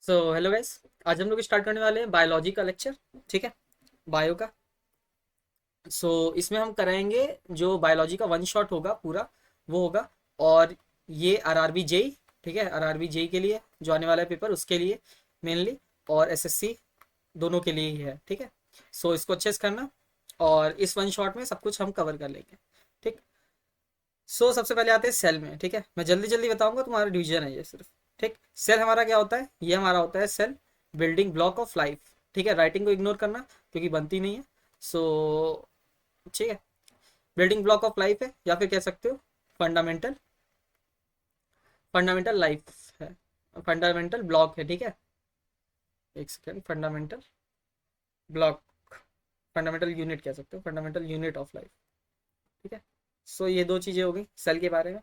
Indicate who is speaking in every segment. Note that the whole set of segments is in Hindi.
Speaker 1: So hello guys. आज हम लोग स्टार्ट करने वाले हैं बायोलॉजी का लेक्चर। ठीक है, बायो का। इसमें हम कराएंगे जो बायोलॉजी का वन शॉट होगा पूरा, वो होगा। और ये आरआरबी जेई, ठीक है, आरआरबी जेई के लिए जो आने वाला है पेपर, उसके लिए मेनली, और एसएससी दोनों के लिए ही है। ठीक है, इसको अच्छे से करना, और इस वन शॉट में सब कुछ हम कवर कर लेंगे। ठीक। सबसे पहले आते हैं सेल में। ठीक है, मैं जल्दी जल्दी बताऊंगा, तुम्हारा डिवीजन है ये सिर्फ। ठीक। सेल हमारा क्या होता है? ये हमारा होता है cell building block of life. ठीक है, राइटिंग को इग्नोर करना क्योंकि बनती नहीं है। सो ठीक है, बिल्डिंग ब्लॉक ऑफ लाइफ है, या फिर कह सकते हो फंडामेंटल फंडामेंटल लाइफ है, फंडामेंटल ब्लॉक है। ठीक है, एक second, fundamental block, fundamental unit कह सकते हो, फंडामेंटल यूनिट ऑफ लाइफ। ठीक है। ये दो चीजें हो गई सेल के बारे में।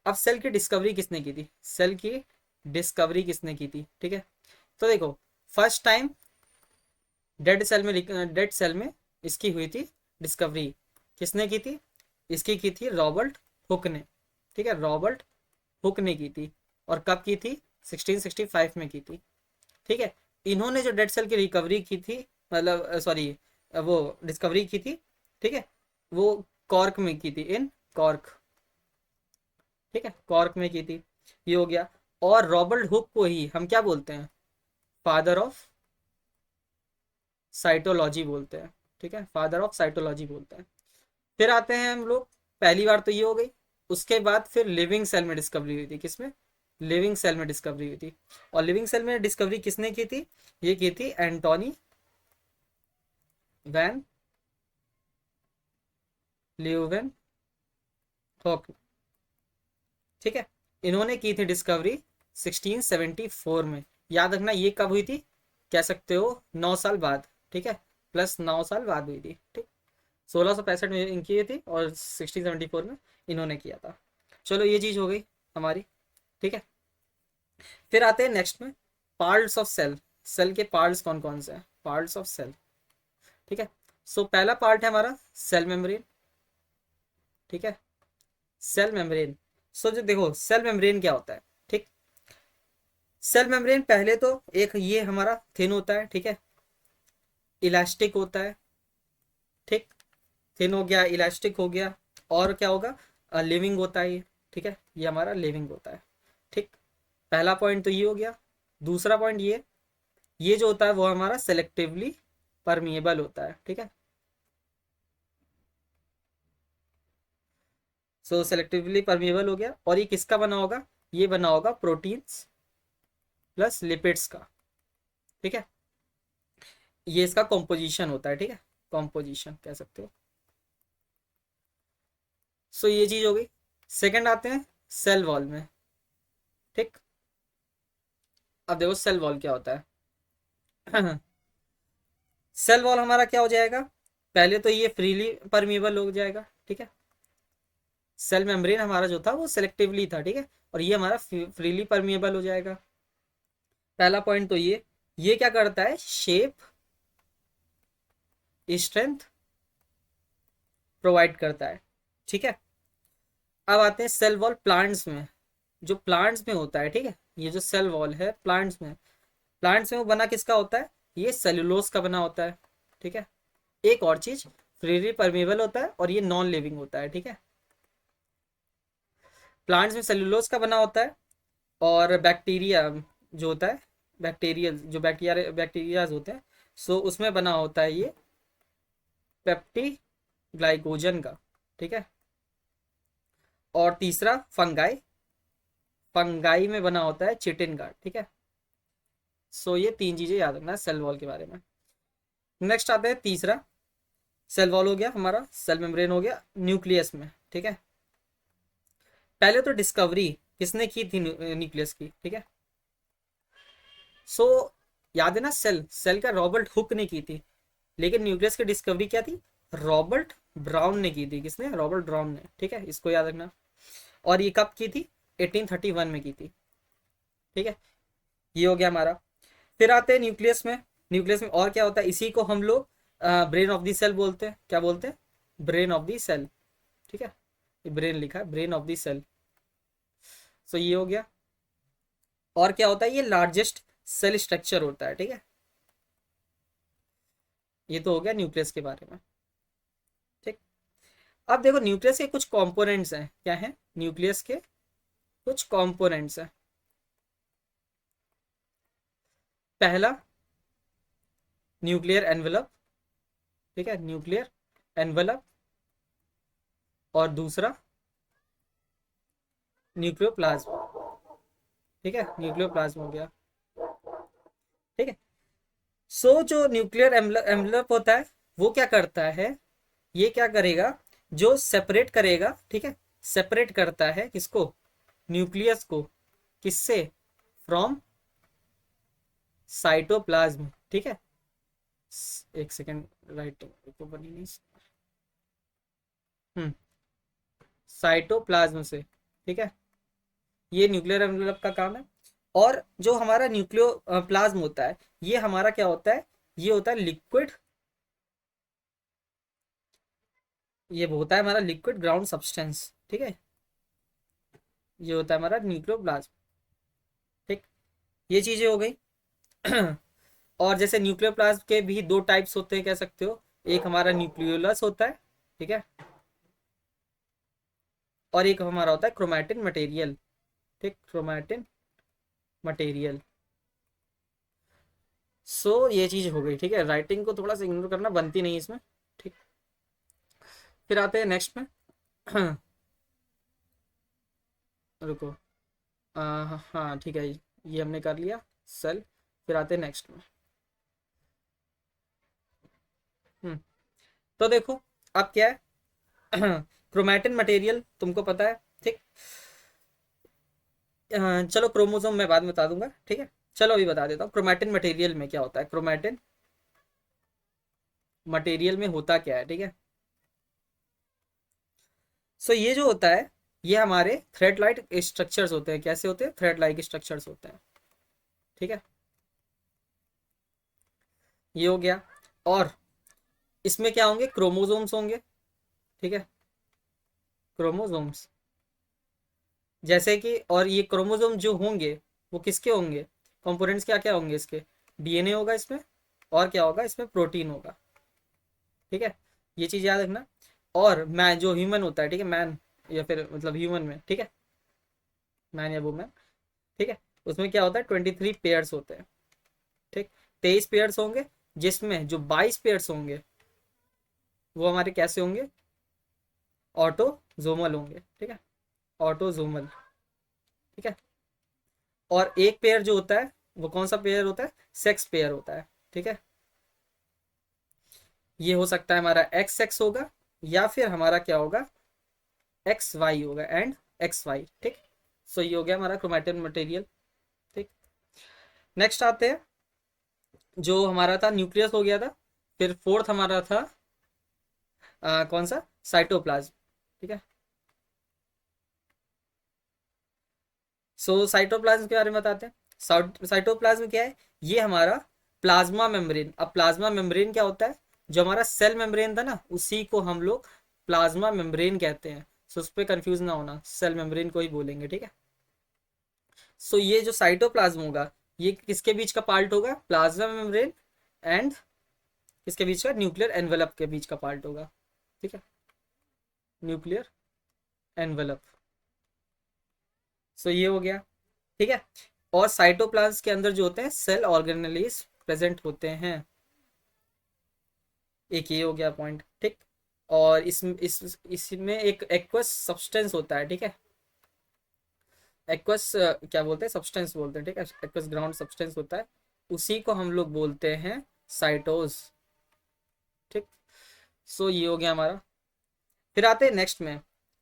Speaker 1: अब सेल की डिस्कवरी किसने की थी? सेल की डिस्कवरी किसने की थी? ठीक है, तो देखो, फर्स्ट टाइम डेड सेल में इसकी हुई थी डिस्कवरी। किसने की थी? इसकी की थी रॉबर्ट हुक ने। ठीक है, रॉबर्ट हुक ने की थी। और कब की थी? 1665 में की थी। ठीक है, इन्होंने जो डेड सेल की रिकवरी की थी, मतलब सॉरी, वो डिस्कवरी की थी, ठीक है, वो कॉर्क में की थी, इन कॉर्क। ठीक है, कॉर्क में की थी। ये हो गया। और रॉबर्ट हुक को ही हम क्या बोलते हैं? फादर ऑफ साइटोलॉजी बोलते हैं। ठीक है, फादर ऑफ साइटोलॉजी बोलते हैं। फिर आते हैं हम लोग, पहली बार तो ये हो गई। उसके बाद फिर लिविंग सेल में डिस्कवरी हुई थी। किसमें? लिविंग सेल में डिस्कवरी हुई थी। और लिविंग सेल में डिस्कवरी किसने की थी? ये की थी एंटोनी वैन ल्यूवेन हॉक। ठीक है, इन्होंने की थी डिस्कवरी 1674 में। याद रखना ये कब हुई थी? कह सकते हो 9 साल बाद। ठीक है, प्लस 9 साल बाद हुई थी। ठीक, 1665 में इनकी ये थी, और 1674 में इन्होंने किया था। चलो, ये चीज हो गई हमारी। ठीक है, फिर आते हैं नेक्स्ट में, पार्ट्स ऑफ सेल। सेल के पार्ट्स कौन कौन से हैं? Parts of cell. ठीक है, पहला पार्ट है हमारा सेल मेम्ब्रेन। ठीक है, सेल मेम्ब्रेन। जो देखो, सेल मेम्ब्रेन क्या होता है? ठीक, सेल मेम्ब्रेन पहले तो एक ये हमारा थिन होता है। ठीक है, इलास्टिक होता है। ठीक, थिन हो गया, इलास्टिक हो गया। और क्या होगा? लिविंग होता है ये। ठीक है, ये हमारा लिविंग होता है। ठीक, पहला पॉइंट तो ये हो गया। दूसरा पॉइंट ये जो होता है वो हमारा सेलेक्टिवली परमिएबल होता है। ठीक है, सेलेक्टिवली परमिएबल हो गया। और ये किसका बना होगा? ये बना होगा प्रोटीन्स प्लस लिपिड्स का। ठीक है, ये इसका कॉम्पोजिशन होता है। ठीक है, कॉम्पोजिशन कह सकते हो। ये चीज हो गई। सेकंड आते हैं सेल वॉल में। ठीक, अब देखो सेल वॉल क्या होता है। सेल वॉल हमारा क्या हो जाएगा? पहले तो ये फ्रीली परमिएबल हो जाएगा। ठीक है, सेल मेम्ब्रेन हमारा जो था वो सेलेक्टिवली था। ठीक है, और ये हमारा फ्रीली परमिएबल हो जाएगा। पहला पॉइंट तो ये क्या करता है? शेप स्ट्रेंथ प्रोवाइड करता है। ठीक है, अब आते हैं सेल वॉल प्लांट्स में। जो प्लांट्स में होता है, ठीक है, ये जो सेल वॉल है प्लांट्स में वो बना किसका होता है? ये सेलुलोज का बना होता है। ठीक है, एक और चीज, फ्रीली परमेबल होता है और ये नॉन लिविंग होता है। ठीक है, प्लांट्स में सेलुलोज का बना होता है। और बैक्टीरिया जो होता है, बैक्टीरियल जो बैक्टीरियाज होते हैं, उसमें बना होता है ये पेप्टी ग्लाइकोजन का। ठीक है, और तीसरा फंगाई, फंगाई में बना होता है चिटिन का। ठीक है, ये तीन चीजें याद रखना है सेल वॉल के बारे में। नेक्स्ट आता है तीसरा, सेल वॉल हो गया हमारा, सेल मेम्ब्रेन हो गया, न्यूक्लियस में। ठीक है, पहले तो डिस्कवरी किसने की थी न्यूक्लियस की? ठीक है, सो याद है ना, सेल सेल का रॉबर्ट हुक ने की थी, लेकिन न्यूक्लियस की डिस्कवरी क्या थी? रॉबर्ट ब्राउन ने की थी। किसने? रॉबर्ट ब्राउन ने। ठीक है, इसको याद रखना। और ये कब की थी? 1831 में की थी। ठीक है, ये हो गया हमारा। फिर आते हैं न्यूक्लियस में। न्यूक्लियस में और क्या होता है? इसी को हम लोग ब्रेन ऑफ द सेल बोलते हैं। क्या बोलते हैं? Brain of the cell. ठीक है, ब्रेन लिखा है, ब्रेन ऑफ द सेल। ये हो गया। और क्या होता है? ये लार्जेस्ट सेल स्ट्रक्चर होता है, ठीक है। ये तो हो गया न्यूक्लियस के बारे में, ठीक। अब देखो न्यूक्लियस के कुछ कंपोनेंट्स हैं, क्या है न्यूक्लियस के कुछ कंपोनेंट्स हैं। पहला न्यूक्लियर एनवेलप, ठीक है, न्यूक्लियर एनवेलप। और दूसरा न्यूक्लियोप्लाज्म, ठीक है, न्यूक्लियोप्लाज्म हो गया, ठीक है। सो जो न्यूक्लियर एनवेलप होता है वो क्या करता है, ये क्या करेगा, जो सेपरेट करेगा, ठीक है, सेपरेट करता है किसको, न्यूक्लियस को, किससे, फ्रॉम साइटोप्लाज्म, ठीक है। एक सेकेंड, राइटिंग तो बनी नहीं। हम्म, साइटोप्लाज्म से, ठीक है, ये न्यूक्लियर एनवेलप का काम है। और जो हमारा न्यूक्लियो प्लाज्म होता है, ये हमारा क्या होता है, ये होता है लिक्विड, ये होता है हमारा लिक्विड ग्राउंड सब्सटेंस, ठीक है, ये होता है हमारा न्यूक्लियोप्लाज्म, ठीक। ये चीजें हो गई। और जैसे न्यूक्लियोप्लाज्म के भी दो टाइप्स होते हैं, कह सकते हो, एक हमारा न्यूक्लियोलस होता है, ठीक है, और एक हमारा होता है क्रोमैटिन मटेरियल, ठीक, क्रोमैटिन मटेरियल। सो ये चीज हो गई, ठीक है, राइटिंग को थोड़ा सा इग्नोर करना, बनती नहीं इसमें, ठीक। फिर आते हैं नेक्स्ट में। रुको, हाँ ठीक है, ये हमने कर लिया सेल। फिर आते हैं नेक्स्ट में। हम्म, तो देखो अब क्या है। क्रोमैटिन मटेरियल तुमको पता है, ठीक। चलो क्रोमोसोम मैं बाद में बता दूंगा, ठीक है। चलो अभी बता देता हूँ क्रोमैटिन मटेरियल में क्या होता है, क्रोमैटिन मटेरियल में होता क्या है, ठीक है। सो ये जो होता है, ये हमारे थ्रेड लाइक स्ट्रक्चर्स होते हैं, कैसे होते हैं, थ्रेड लाइक स्ट्रक्चर्स होते हैं, ठीक है, ये हो गया। और इसमें क्या होंगे, क्रोमोसोम्स होंगे, ठीक है, क्रोमोसोम्स, जैसे कि, और ये क्रोमोसोम जो होंगे वो किसके होंगे, कंपोनेंट्स क्या क्या होंगे इसके, डीएनए होगा इसमें, और क्या होगा इसमें, प्रोटीन होगा, ठीक है, ये चीज याद रखना। और मैन जो ह्यूमन होता है, ठीक है, मैन या फिर मतलब ह्यूमन में, ठीक है, मैन या वुमेन, ठीक है, उसमें क्या होता है 23 पेयर्स होते हैं, ठीक, 23 पेयर्स होंगे, जिसमें जो 22 पेयर्स होंगे वो हमारे कैसे होंगे, ऑटोजोमल होंगे, ठीक है, ऑटोजोमल, ठीक है। और एक पेयर जो होता है वो कौन सा पेयर होता है, सेक्स पेयर होता है, ठीक है। ये हो सकता है हमारा एक्स एक्स होगा, या फिर हमारा क्या होगा, एक्स वाई होगा, एंड एक्स वाई, ठीक। सो ये हो गया हमारा क्रोमैटिन मटेरियल, ठीक। नेक्स्ट आते हैं, जो हमारा था न्यूक्लियस हो गया था। फिर फोर्थ हमारा था कौन सा, साइटोप्लाज्म, ठीक है। सो साइटोप्लाज्म के बारे में बताते हैं। साइटोप्लाज्म क्या है, ये हमारा प्लाज्मा मेम्ब्रेन। अब प्लाज्मा मेम्ब्रेन क्या होता है, जो हमारा सेल मेम्ब्रेन था ना, उसी को हम लोग प्लाज्मा मेम्ब्रेन कहते हैं। सो उस पर कंफ्यूज ना होना, सेल मेम्ब्रेन को ही बोलेंगे, ठीक है। सो ये जो साइटोप्लाज्म होगा, ये किसके बीच का पार्ट होगा, प्लाज्मा मेम्ब्रेन एंड किसके बीच का, न्यूक्लियर एनवेलप के बीच का पार्ट होगा, ठीक है, न्यूक्लियर एनवेलप। सो ये हो गया, ठीक है। और साइटोप्लाज्म के अंदर जो होते हैं सेल ऑर्गेनेलिस प्रेजेंट होते हैं, एक ये हो गया पॉइंट, ठीक। और इसमें एक एक्वस सब्सटेंस होता है, ठीक है, एक्वस क्या बोलते हैं, सब्सटेंस बोलते हैं, ठीक है, एक्वस ग्राउंड सब्सटेंस होता है, उसी को हम लोग बोलते हैं साइटोज, ठीक। सो ये हो गया हमारा। फिर आते हैं नेक्स्ट में।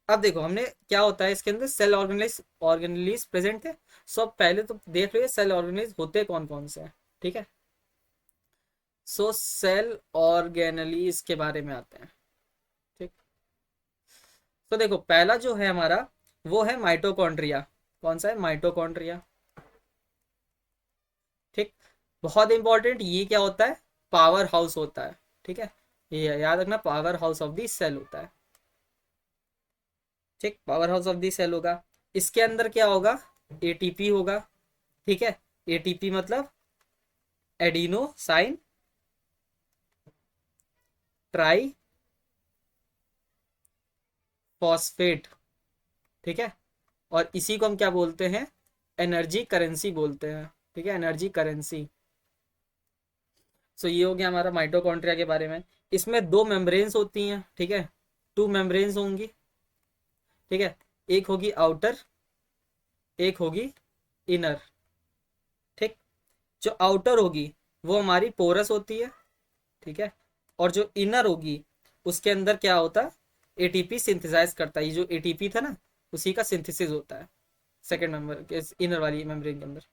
Speaker 1: अब देखो हमने क्या होता है इसके अंदर, सेल ऑर्गेनाइज ऑर्गेनलीज प्रेजेंट है। सो अब पहले तो देख लो सेल ऑर्गेनाइज होते कौन कौन से हैं, ठीक है। सो सेल ऑर्गेनलीज के बारे में आते हैं, ठीक। तो देखो पहला जो है हमारा, वो है माइटोकॉन्ड्रिया। कौन सा है, माइटोकॉन्ड्रिया, ठीक। बहुत इंपॉर्टेंट, ये क्या होता है, पावर हाउस होता है, ठीक है, ये याद रखना, power house of the cell होता है, ठीक, power house of the cell होगा। इसके अंदर क्या होगा, एटीपी होगा, ठीक है, एटीपी मतलब एडिनोसाइन ट्राई फॉस्फेट। ठीक है, और इसी को हम क्या बोलते हैं, एनर्जी करेंसी बोलते हैं। ठीक है, एनर्जी करेंसी। सो ये हो गया हमारा माइटोकॉन्ड्रिया के बारे में। इसमें दो मेम्ब्रेन्स होती हैं। ठीक है, टू मेम्ब्रेन्स होंगी। ठीक है, एक होगी आउटर, एक होगी इनर। ठीक, जो आउटर होगी वो हमारी पोरस होती है। ठीक है, और जो इनर होगी उसके अंदर क्या होता है, एटीपी सिंथेसाइज करता है। ये जो एटीपी था ना, उसी का सिंथेसिस होता है सेकेंड मेंबर के इनर वाली मेम्ब्रेन के अंदर।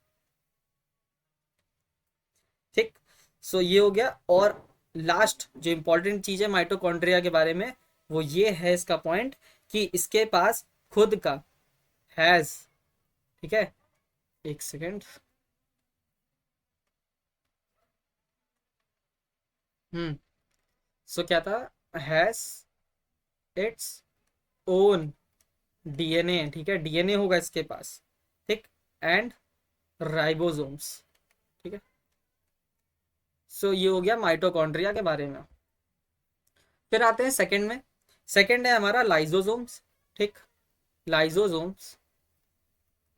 Speaker 1: ठीक, सो ये हो गया। और लास्ट जो इंपॉर्टेंट चीज है माइटोकॉन्ड्रिया के बारे में, वो ये है इसका पॉइंट, कि इसके पास खुद का हैज। ठीक है, एक सेकेंड। हम्म, सो क्या था, हैज इट्स ओन डीएनए। ठीक है, डीएनए होगा इसके पास। ठीक, एंड राइबोसोम्स। ठीक है, सो ये हो गया माइटोकॉन्ड्रिया के बारे में। फिर आते हैं सेकंड में। सेकंड है हमारा लाइजोसोम्स। ठीक, लाइजोसोम्स।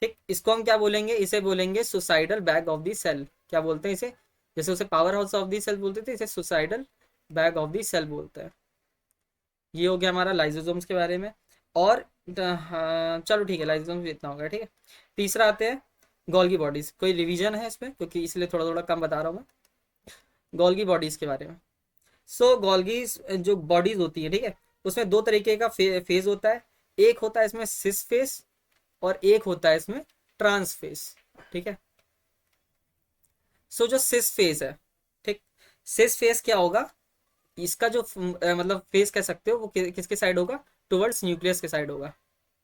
Speaker 1: ठीक, इसको हम क्या बोलेंगे, इसे बोलेंगे suicidal bag of the cell. क्या बोलते हैं इसे, जैसे उसे power house of the cell बोलते थे, इसे suicidal bag of the cell बोलते हैं। ये हो गया हमारा लाइजोसोम्स के बारे में। और हाँ, चलो ठीक है, लाइजोसोम्स भी इतना हो गया। ठीक है, तीसरा आते हैं गोल्गी बॉडीज। कोई रिवीजन है इसमें, क्योंकि इसलिए थोड़ा थोड़ा कम बता रहा हूँ मैं गोल्गी बॉडीज के बारे में। सो गोल्गी जो बॉडीज होती है, ठीक है, उसमें दो तरीके का फेज होता है। एक होता है इसमें सिस फेस, और एक होता है इसमें ट्रांस फेस। ठीक है, सो जो सिस फेस है, ठीक, सिस फेस क्या होगा, इसका जो मतलब फेस कह सकते हो वो किसके साइड होगा, टुवर्ड्स न्यूक्लियस के साइड होगा।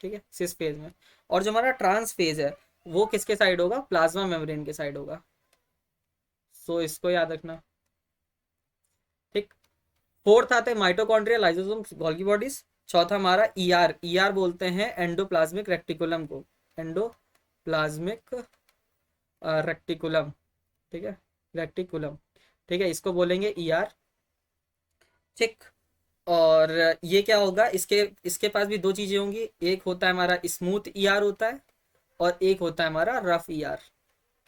Speaker 1: ठीक है, सिस फेज में। और जो हमारा ट्रांस फेज है वो किसके साइड होगा, प्लाज्मा मेम्ब्रेन के साइड होगा। सो इसको याद रखना। ठीक, फोर्थ आता है माइटोकॉन्ड्रिया, लाइसोसोम, गोल्गी बॉडीज। चौथा हमारा ईआर। ईआर बोलते हैं एंडोप्लाज्मिक रेक्टिकुलम को, एंडोप्लाज्मिक रेक्टिकुलम। ठीक है, रेक्टिकुलम। ठीक है, इसको बोलेंगे ईआर। ठीक, और ये क्या होगा, इसके इसके पास भी दो चीजें होंगी। एक होता है हमारा स्मूथ ईआर होता है, और एक होता है हमारा रफ ईआर।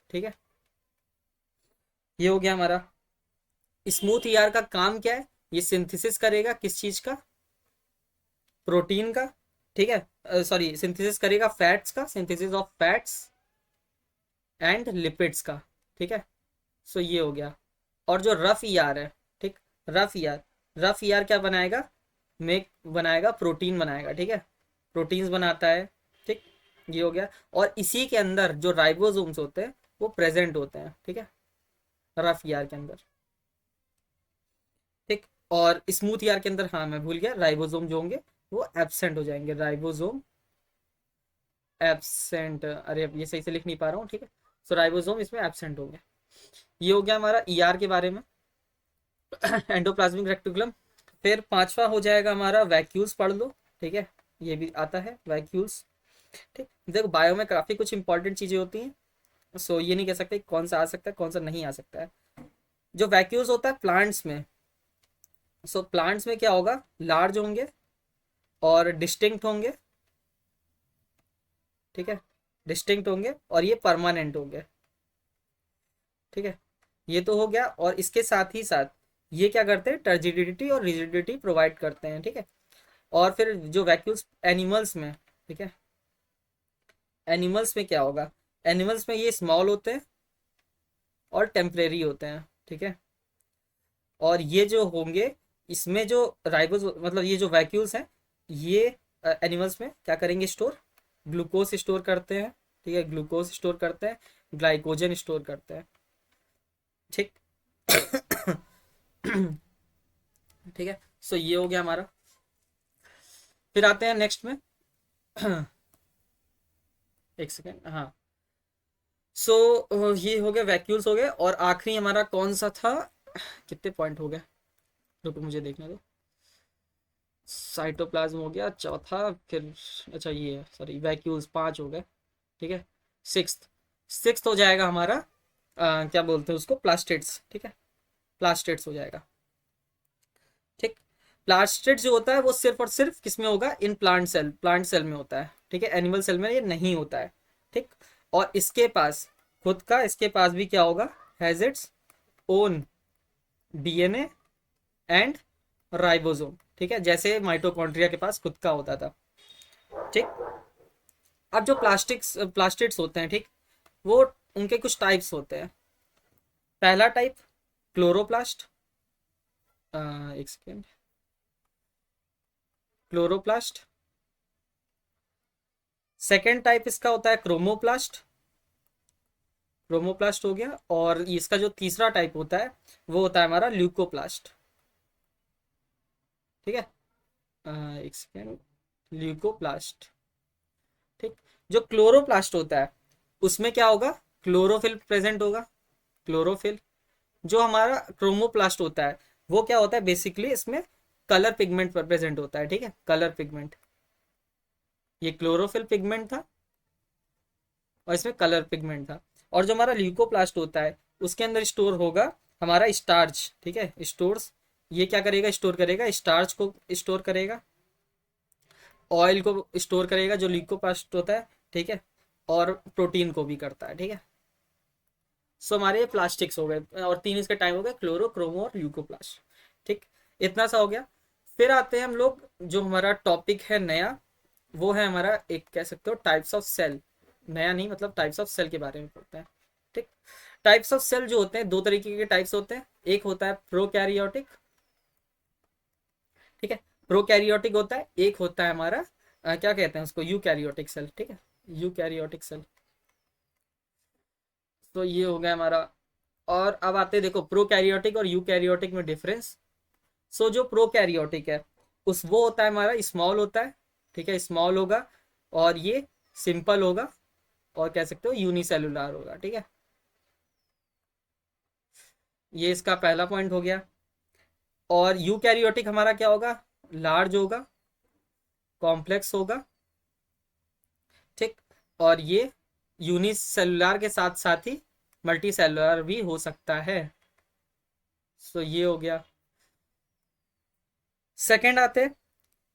Speaker 1: ठीक है, ये हो गया हमारा। स्मूथ ईआर का काम क्या है, ये सिंथेसिस करेगा किस चीज का, प्रोटीन का। ठीक है, सॉरी, सिंथेसिस करेगा फैट्स का, synthesis of fats and lipids का। ठीक है, सो ये हो गया। और जो रफ ईआर है, ठीक, रफ ईआर, रफ ईआर क्या बनाएगा, मेक बनाएगा, प्रोटीन बनाएगा। ठीक है, प्रोटीन्स बनाता है। ठीक, ये हो गया। और इसी के अंदर जो राइबोसोम्स होते हैं वो प्रेजेंट होते हैं। ठीक है, रफ ईआर के अंदर। ठीक, और स्मूथ ईआर के अंदर, हाँ मैं भूल गया, राइबोसोम जो होंगे वो एब्सेंट हो जाएंगे, राइबोसोम एब्सेंट। अरे अब ये सही से लिख नहीं पा रहा हूँ। ठीक है, सो राइबोसोम इसमें एब्सेंट हो गया। ये हो गया हमारा ईआर के बारे में, एंडोप्लाज्मिक रेक्टिकुलम। फिर पांचवा हो जाएगा हमारा वैक्यूल्स, पढ़ लो। ठीक है, ये भी आता है वैक्यूल्स। ठीक, देखो बायो में काफी कुछ इंपॉर्टेंट चीजें होती हैं। सो ये नहीं कह सकते कौन सा आ सकता है कौन सा नहीं आ सकता है। जो वैक्यूल्स होता है प्लांट्स में, सो प्लांट्स में क्या होगा, लार्ज होंगे और डिस्टिंक्ट होंगे। ठीक है, डिस्टिंक्ट होंगे और ये परमानेंट होंगे। ठीक है, ये तो हो गया। और इसके साथ ही साथ ये क्या करते हैं, टर्जिडिटी और रिजिडिटी प्रोवाइड करते हैं। ठीक है, और फिर जो वैक्यूल्स एनिमल्स में, ठीक है, एनिमल्स में क्या होगा, एनिमल्स में ये स्मॉल होते हैं और टेम्परेरी होते हैं। ठीक है, और ये जो होंगे, इसमें जो राइबोस मतलब ये जो वैक्यूल्स हैं, ये एनिमल्स में क्या करेंगे, स्टोर, ग्लूकोज स्टोर करते हैं। ठीक है, ग्लूकोज स्टोर करते हैं, ग्लाइकोजन स्टोर करते हैं। ठीक, ठीक है, सो ये हो गया हमारा। फिर आते हैं नेक्स्ट में। एक सेकेंड, हाँ। सो ये हो गया, वैक्यूल्स हो गए, और आखिरी हमारा कौन सा था, कितने पॉइंट हो गए, रुको मुझे देखने दो। साइटोप्लाज्म हो गया चौथा, फिर अच्छा ये सॉरी वैक्यूल्स पांच हो गए। ठीक है, सिक्स्थ, सिक्स्थ हो जाएगा हमारा क्या बोलते हैं उसको, प्लास्टिड्स, ठीक है, प्लास्टिड्स हो जाएगा। ठीक, प्लास्टिड जो होता है वो सिर्फ और सिर्फ किस में होगा, इन प्लांट सेल में होता है, ठीक है, एनिमल सेल में ये नहीं होता है। ठीक, और इसके पास खुद का, इसके पास भी क्या होगा, has its own DNA and ribosome, ठीक है, जैसे माइटोकॉन्ड्रिया के पास खुद का होता था। ठीक, अब जो प्लास्टिड्स होते हैं, ठीक, वो उनके कुछ टाइप्स होते हैं। पहला टाइप क्लोरोप्लास्ट, एक सेकेंड, क्लोरोप्लास्ट। सेकेंड टाइप इसका होता है क्रोमोप्लास्ट, क्रोमोप्लास्ट हो गया। और इसका जो तीसरा टाइप होता है वो होता है हमारा ल्यूकोप्लास्ट, ठीक है, एक सेकेंड, ल्यूकोप्लास्ट। ठीक, जो क्लोरोप्लास्ट होता है उसमें क्या होगा, क्लोरोफिल प्रेजेंट होगा, क्लोरोफिल। जो हमारा क्रोमोप्लास्ट होता है वो क्या होता है, बेसिकली इसमें कलर पिगमेंट प्रेजेंट होता है, ठीक है, कलर पिगमेंट। ये क्लोरोफिल पिगमेंट था और इसमें कलर पिगमेंट था। और जो हमारा ल्यूकोप्लास्ट होता है उसके अंदर स्टोर होगा हमारा स्टार्च, ठीक है, स्टोर्स। ये क्या करेगा, स्टोर करेगा स्टार्च को, स्टोर करेगा ऑयल को, स्टोर करेगा जो ल्यूकोप्लास्ट होता है, ठीक है, और प्रोटीन को भी करता है, ठीक है। सो हमारे ये प्लास्टिक्स हो गए और तीन इसके टाइम हो गए, क्लोरो, क्रोमो और ल्यूकोप्लास्ट। ठीक, इतना सा हो गया। फिर आते हैं हम लोग, जो हमारा टॉपिक है नया, वो है हमारा, एक कह सकते हो टाइप्स ऑफ सेल। नया नहीं, मतलब टाइप्स ऑफ सेल के बारे में पढ़ते हैं। ठीक, टाइप्स ऑफ सेल जो होते हैं, दो तरीके के टाइप्स होते हैं। एक होता है प्रोकैरियोटिक, ठीक है, प्रोकैरियोटिक होता है। एक होता है हमारा क्या कहते हैं उसको, यूकैरियोटिक सेल, ठीक है, यूकैरियोटिक सेल। तो ये हो गया हमारा। और अब आते हैं, देखो प्रोकैरियोटिक और यूकैरियोटिक में डिफरेंस। सो जो प्रोकैरियोटिक है उस वो होता है हमारा स्मॉल होता है, ठीक है, स्मॉल होगा, और ये सिंपल होगा, और कह सकते हो यूनिसेलुलर होगा, ठीक है। ये इसका पहला पॉइंट हो गया। और यूकैरियोटिक हमारा क्या होगा, लार्ज होगा, कॉम्प्लेक्स होगा, ठीक, और ये यूनिसेलुलर के साथ साथ ही मल्टी सेलुलर भी हो सकता है। सो ये हो गया। सेकंड आते हैं,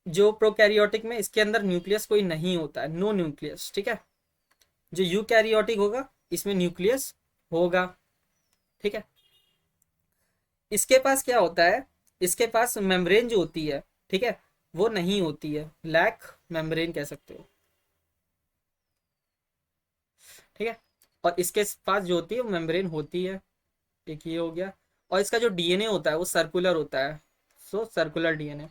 Speaker 1: जो प्रोकैरियोटिक में इसके अंदर न्यूक्लियस कोई नहीं होता है, नो न्यूक्लियस, ठीक है। जो यूकैरियोटिक होगा इसमें न्यूक्लियस होगा, ठीक है। इसके पास क्या होता है, इसके पास मेम्ब्रेन जो होती है, ठीक है, वो नहीं होती है, लैक मेम्ब्रेन कह सकते हो, ठीक है। और इसके पास जो होती है वो मेम्ब्रेन होती है। एक ये हो गया। और इसका जो डीएनए होता है वो सर्कुलर होता है, सो सर्कुलर डीएनए।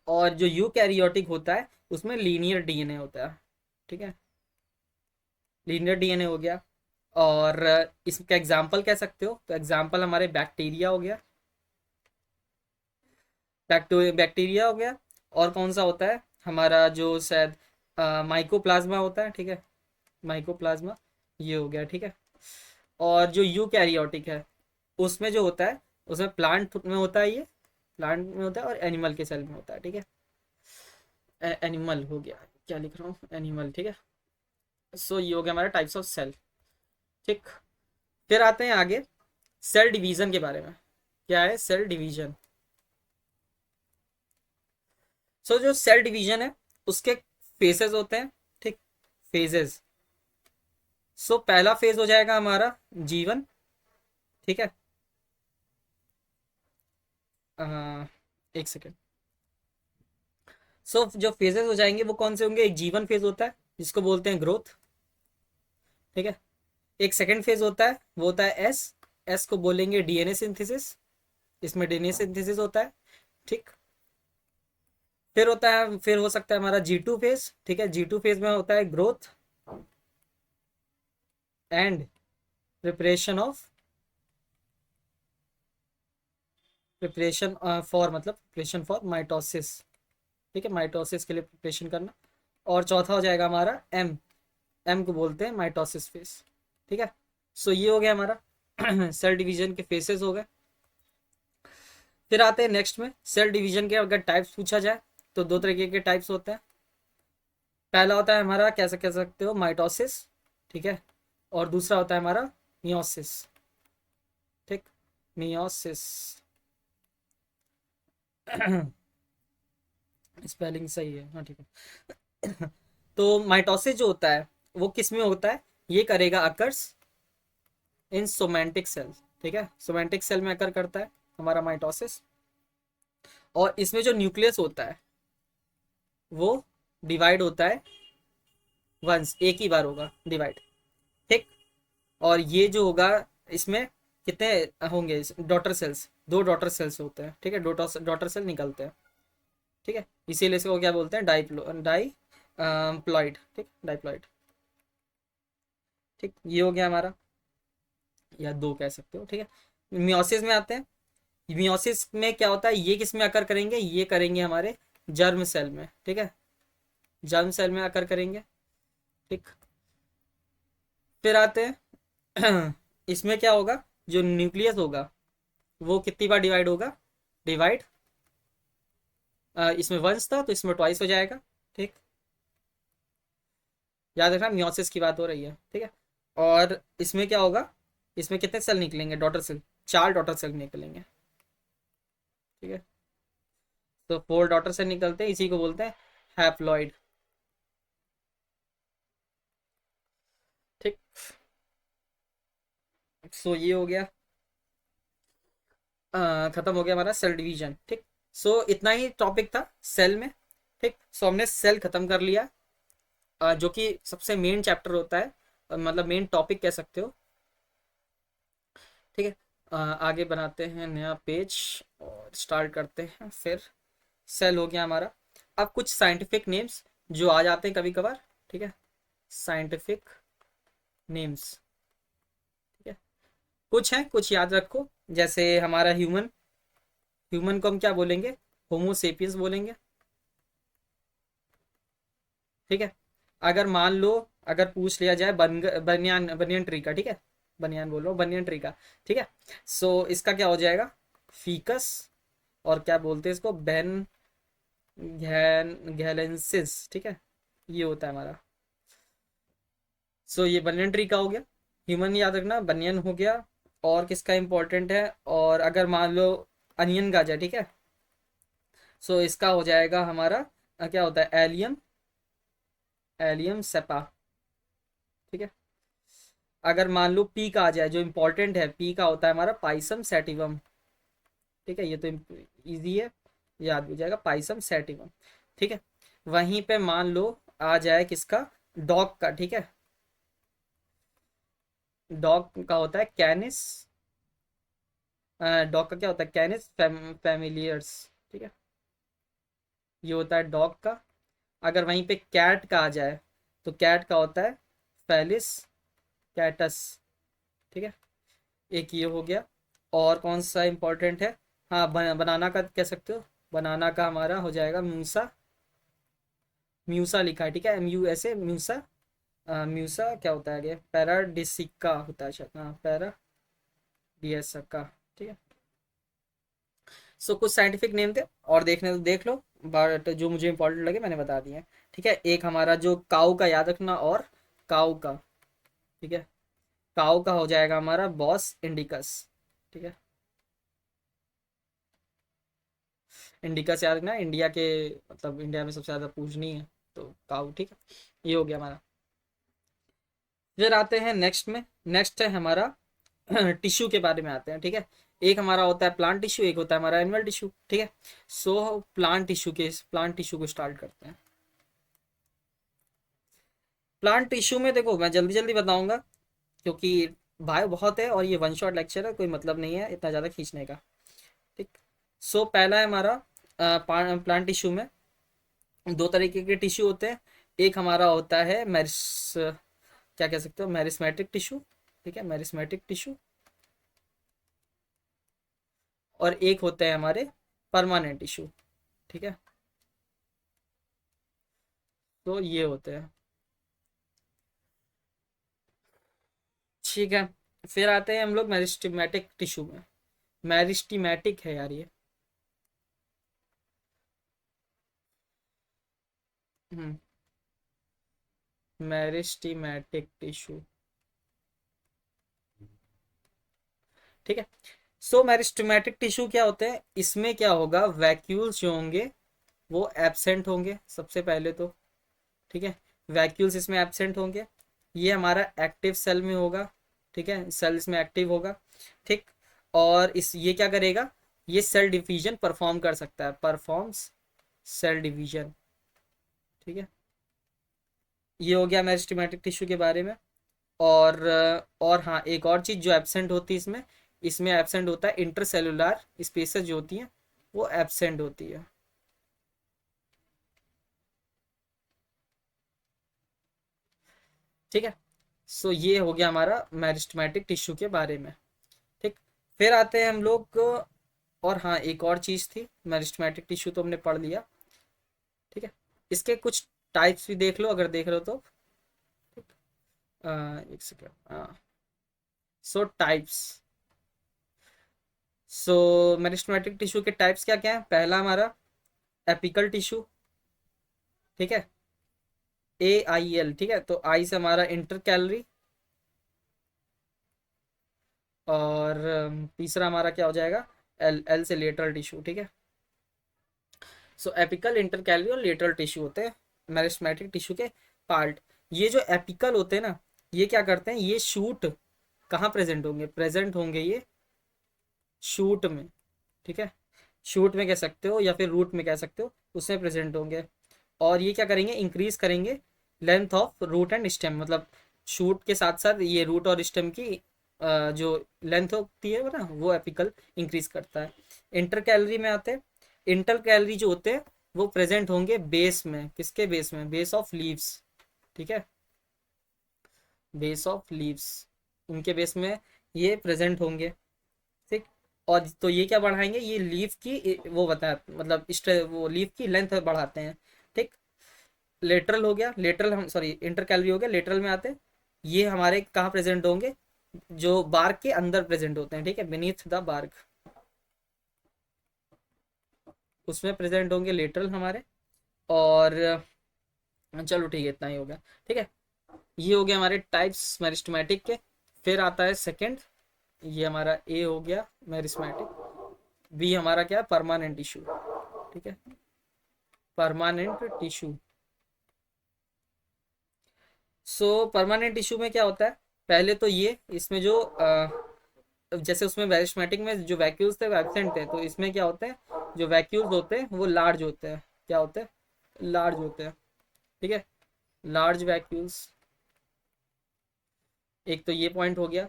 Speaker 1: और जो यूकैरियोटिक होता है उसमें लीनियर डीएनए होता है, ठीक है, लीनियर डीएनए हो गया। और इसका एग्जाम्पल कह सकते हो, तो एग्जाम्पल हमारे बैक्टीरिया हो गया, बैक्टीरिया हो गया। और कौन सा होता है हमारा, जो शायद माइकोप्लाज्मा होता है, ठीक है, माइकोप्लाज्मा, ये हो गया, ठीक है। और जो यूकैरियोटिक है उसमें जो होता है, उसमें प्लांट में होता है, ये प्लांट में होता है, और एनिमल के सेल में होता है, ठीक है। एनिमल हो गया, क्या लिख रहा हूँ, एनिमल, ठीक है। सो ये हो गया हमारा टाइप्स ऑफ सेल, ठीक। फिर आते हैं आगे सेल डिवीजन के बारे में। क्या है सेल डिवीजन। सो जो सेल डिवीजन है उसके फेजेस होते हैं, ठीक, फेजेस। सो पहला फेज हो जाएगा हमारा जीवन, ठीक है। एक सेकेंड। सो जो फेजेस हो जाएंगे वो कौन से होंगे, एक जीवन फेज होता है जिसको बोलते हैं ग्रोथ, ठीक है। एक सेकेंड फेज होता है वो होता है एस, एस को बोलेंगे डीएनए सिंथेसिस, इसमें डीएनए सिंथेसिस होता है, ठीक। फिर होता है, फिर हो सकता है हमारा G2 फेज, ठीक है, G2 फेज में होता है growth and preparation of, preparation for, मतलब प्रिपरेशन फॉर माइटोसिस, ठीक है, माइटोसिस के लिए प्रिपरेशन करना। और चौथा हो जाएगा हमारा एम, एम को बोलते हैं माइटोसिस फेज, ठीक है। सो ये हो गया हमारा सेल डिवीजन के फेसेस हो गए। फिर आते हैं नेक्स्ट में, सेल डिवीजन के अगर टाइप्स पूछा जाए तो दो तरीके के टाइप्स होते हैं। पहला होता है हमारा, कैसे कह सकते हो, माइटोसिस, ठीक है, और दूसरा होता है हमारा मियोसिस। ठीक, मियोसिस। स्पेलिंग सही है, हाँ ठीक है। तो माइटोसिस जो होता है वो किस में होता है, ये करेगा अकर्स इन सोमेंटिक सेल। ठीक है, सोमेंटिक सेल में अकर करता है हमारा माइटोसिस। और इसमें जो न्यूक्लियस होता है वो डिवाइड होता है वंस, एक ही बार होगा डिवाइड। ठीक, और ये जो होगा इसमें कितने होंगे डॉटर सेल्स, दो डॉटर सेल्स होते हैं। ठीक है, डॉटर डॉटर सेल निकलते हैं। ठीक है, इसीलिए इसको क्या बोलते हैं, डाई प्लॉइड। ठीक, डाइप्लॉइड। ठीक, ये हो गया हमारा, या दो कह सकते हो। ठीक है, मियोसिस में आते हैं। मियोसिस में क्या होता है, ये किस में आकर करेंगे, ये करेंगे हमारे जर्म सेल में। ठीक है, जर्म सेल में आकर करेंगे। ठीक, फिर आते हैं इसमें क्या होगा, जो न्यूक्लियस होगा वो कितनी बार डिवाइड होगा, डिवाइड इसमें वंस था तो इसमें ट्वाइस हो जाएगा। ठीक, याद रखना मियोसिस की बात हो रही है। ठीक है, और इसमें क्या होगा, इसमें कितने सेल निकलेंगे, डॉटर सेल, चार डॉटर सेल निकलेंगे। ठीक है, तो फोर डॉटर सेल निकलते हैं, इसी को बोलते हैं हैप्लॉइड। ठीक, सो ये हो गया, खत्म हो गया हमारा सेल डिवीजन। ठीक, सो इतना ही टॉपिक था सेल में। ठीक, सो हमने सेल खत्म कर लिया, जो कि सबसे मेन चैप्टर होता है, मतलब मेन टॉपिक कह सकते हो। ठीक है, आगे बनाते हैं नया पेज और स्टार्ट करते हैं फिर। सेल हो गया हमारा। अब कुछ साइंटिफिक नेम्स जो आ जाते हैं कभी कभार। ठीक है, साइंटिफिक नेम्स। ठीक है, कुछ हैं, कुछ याद रखो। जैसे हमारा ह्यूमन, ह्यूमन को हम क्या बोलेंगे, होमोसेपियंस बोलेंगे। ठीक है, अगर मान लो, अगर पूछ लिया जाए बनियान, बनियन ट्री का, ठीक है, बनियान बोल रहा हूँ, बनियन ट्री का। ठीक है, सो इसका क्या हो जाएगा, फीकस। और क्या बोलते हैं इसको, बेन गैलेंसिस। ठीक है, ये होता है हमारा। सो ये बनियन ट्री का हो गया, ह्यूमन याद रखना, बनियन हो गया। और किसका इंपॉर्टेंट है, और अगर मान लो अनियन का आ जाए, ठीक है, सो इसका हो जाएगा हमारा क्या होता है, एलियम, एलियम सेपा। ठीक है, अगर मान लो पी का आ जाए, जो इंपॉर्टेंट है, पी का होता है हमारा पाइसम सैटिवम। ठीक है, ये तो इजी है, याद हो जाएगा, पाइसम सैटिवम। ठीक है, वहीं पे मान लो आ जाए किसका, डॉग का। ठीक है, डॉग का होता है कैनिस, डॉग का क्या होता है, कैनिस फैमिलियर्स। ठीक है, ये होता है डॉग का। अगर वहीं पे कैट का आ जाए तो कैट का होता है फेलिस कैटस। ठीक है, एक ये हो गया। और कौन सा इंपॉर्टेंट है, हाँ बनाना का कह सकते हो, बनाना का हमारा हो जाएगा म्यूसा, म्यूसा लिखा है। ठीक है, MUSA, म्यूसा। म्यूसा क्या होता है आगे, पैराडिसिका होता है शायद, हाँ पैराडियसका। ठीक है, सो कुछ साइंटिफिक नेम थे, और देखने तो देख लो, बट जो मुझे इंपॉर्टेंट लगे मैंने बता दिए हैं। ठीक है, एक हमारा जो काऊ का याद रखना, और काऊ का। ठीक है, काऊ का हो जाएगा हमारा बॉस इंडिकस। ठीक है, इंडिकस याद रखना, इंडिया के, मतलब इंडिया में सबसे ज़्यादा पूजनीय है, तो काऊ। ठीक है, ये हो गया हमारा। फिर आते हैं नेक्स्ट में, नेक्स्ट है हमारा टिश्यू के बारे में आते हैं। ठीक है, एक हमारा होता है प्लांट टिश्यू, एक होता है हमारा एनिमल टिश्यू। ठीक है, सो प्लांट टिश्यू को स्टार्ट करते हैं। प्लांट टिश्यू में देखो, मैं जल्दी जल्दी बताऊंगा क्योंकि भाई बहुत है, और ये वन शॉट लेक्चर है, कोई मतलब नहीं है इतना ज़्यादा खींचने का। ठीक, सो पहला है हमारा प्लांट टिश्यू में दो तरीके के टिश्यू होते हैं। एक हमारा होता है क्या कह सकते हो, मेरिस्मेटिक टिश्यू। ठीक है, मेरिस्मेटिक टिश्यू। और एक होते हैं हमारे परमानेंट टिश्यू। ठीक है, तो ये होते हैं। ठीक है, फिर आते हैं हम लोग मेरिस्टेमेटिक टिश्यू में। मेरिस्टेमेटिक है यार ये। हम्म, मेरिस्टेमेटिक टिश्यू। ठीक है। सो मेरिस्टेमेटिक टिश्यू क्या होते हैं, इसमें क्या होगा, वैक्यूल्स जो होंगे वो एब्सेंट होंगे सबसे पहले तो। ठीक है, वैक्यूल्स इसमें एब्सेंट होंगे। ये हमारा एक्टिव सेल में होगा। ठीक है, सेल इसमें एक्टिव होगा। ठीक, और इस ये क्या करेगा, ये सेल डिवीजन परफॉर्म कर सकता है, परफॉर्म्स सेल डिवीजन। ठीक है, ये हो गया मेरिस्टेमेटिक टिश्यू के बारे में। और हाँ, एक और चीज़ जो एब्सेंट होती है इसमें, इसमें एब्सेंट होता है इंटरसेलुलर स्पेसेस जो होती हैं वो एब्सेंट होती है। ठीक है, सो ये हो गया हमारा मेरिस्टेमेटिक टिश्यू के बारे में। ठीक, फिर आते हैं हम लोग। और हाँ, एक और चीज़ थी, मेरिस्टेमेटिक टिश्यू तो हमने पढ़ लिया। ठीक है, इसके कुछ टाइप्स भी देख लो अगर देख रहे हो तो। एक सेकेंड। हाँ, सो टाइप्स। सो मेरिस्टेमेटिक टिश्यू के टाइप्स क्या क्या है, पहला हमारा एपिकल टिश्यू। ठीक है, AIL। ठीक है, तो आई से हमारा इंटर कैलरी। और तीसरा हमारा क्या हो जाएगा, L से लेटरल टिश्यू। ठीक है, सो एपिकल, इंटर कैलरी और लेटरल टिश्यू होते हैं मेरिस्टेमेटिक टिश्यू के पार्ट। ये जो एपिकल होते हैं ना, ये क्या करते हैं, ये शूट कहाँ प्रेजेंट होंगे, प्रेजेंट होंगे ये शूट में। ठीक है, शूट में कह सकते हो या फिर रूट में कह सकते हो, उसमें प्रेजेंट होंगे। और ये क्या करेंगे, इंक्रीज करेंगे length of root and stem, मतलब शूट के साथ साथ ये रूट और स्टेम की जो लेंथ होती है वो ना, वो एपिकल इंक्रीज करता है। इंटर कैलरी में आते हैं। इंटर कैलरी जो होते हैं वो प्रेजेंट होंगे बेस में, किसके बेस में, बेस ऑफ लीव्स। ठीक है, बेस ऑफ लीव्स, उनके बेस में ये प्रेजेंट होंगे। ठीक, और तो ये क्या बढ़ाएंगे, ये लीफ की वो बता, मतलब वो लीफ की लेंथ बढ़ाते हैं। ठीक, लेटरल हो गया, लेटरल हम सॉरी इंटर कैलरी हो गया, लेटरल में आते हैं। ये हमारे कहाँ प्रेजेंट होंगे, जो बार्क के अंदर प्रेजेंट होते हैं। ठीक है, बीनीथ द बार्क, उसमें प्रेजेंट होंगे लेटरल हमारे। और चलो ठीक है, इतना ही हो गया। ठीक है, ये हो गया हमारे टाइप्स मेरिस्टेमेटिक के। फिर आता है सेकंड, ये हमारा ए हो गया मेरिस्टेमेटिक। बी हमारा क्या है, परमानेंट टिश्यू। ठीक है, परमानेंट टिश्यू। सो परमानेंट टिश्यू में क्या होता है, पहले तो ये इसमें जो जैसे उसमें मेरिस्टेमेटिक में जो वैक्यूल्स थे वो एब्सेंट थे, तो इसमें क्या होते हैं, जो वैक्यूल्स होते हैं वो लार्ज होते हैं। क्या होते हैं, लार्ज होते हैं। ठीक है, लार्ज वैक्यूल्स, एक तो ये पॉइंट हो गया।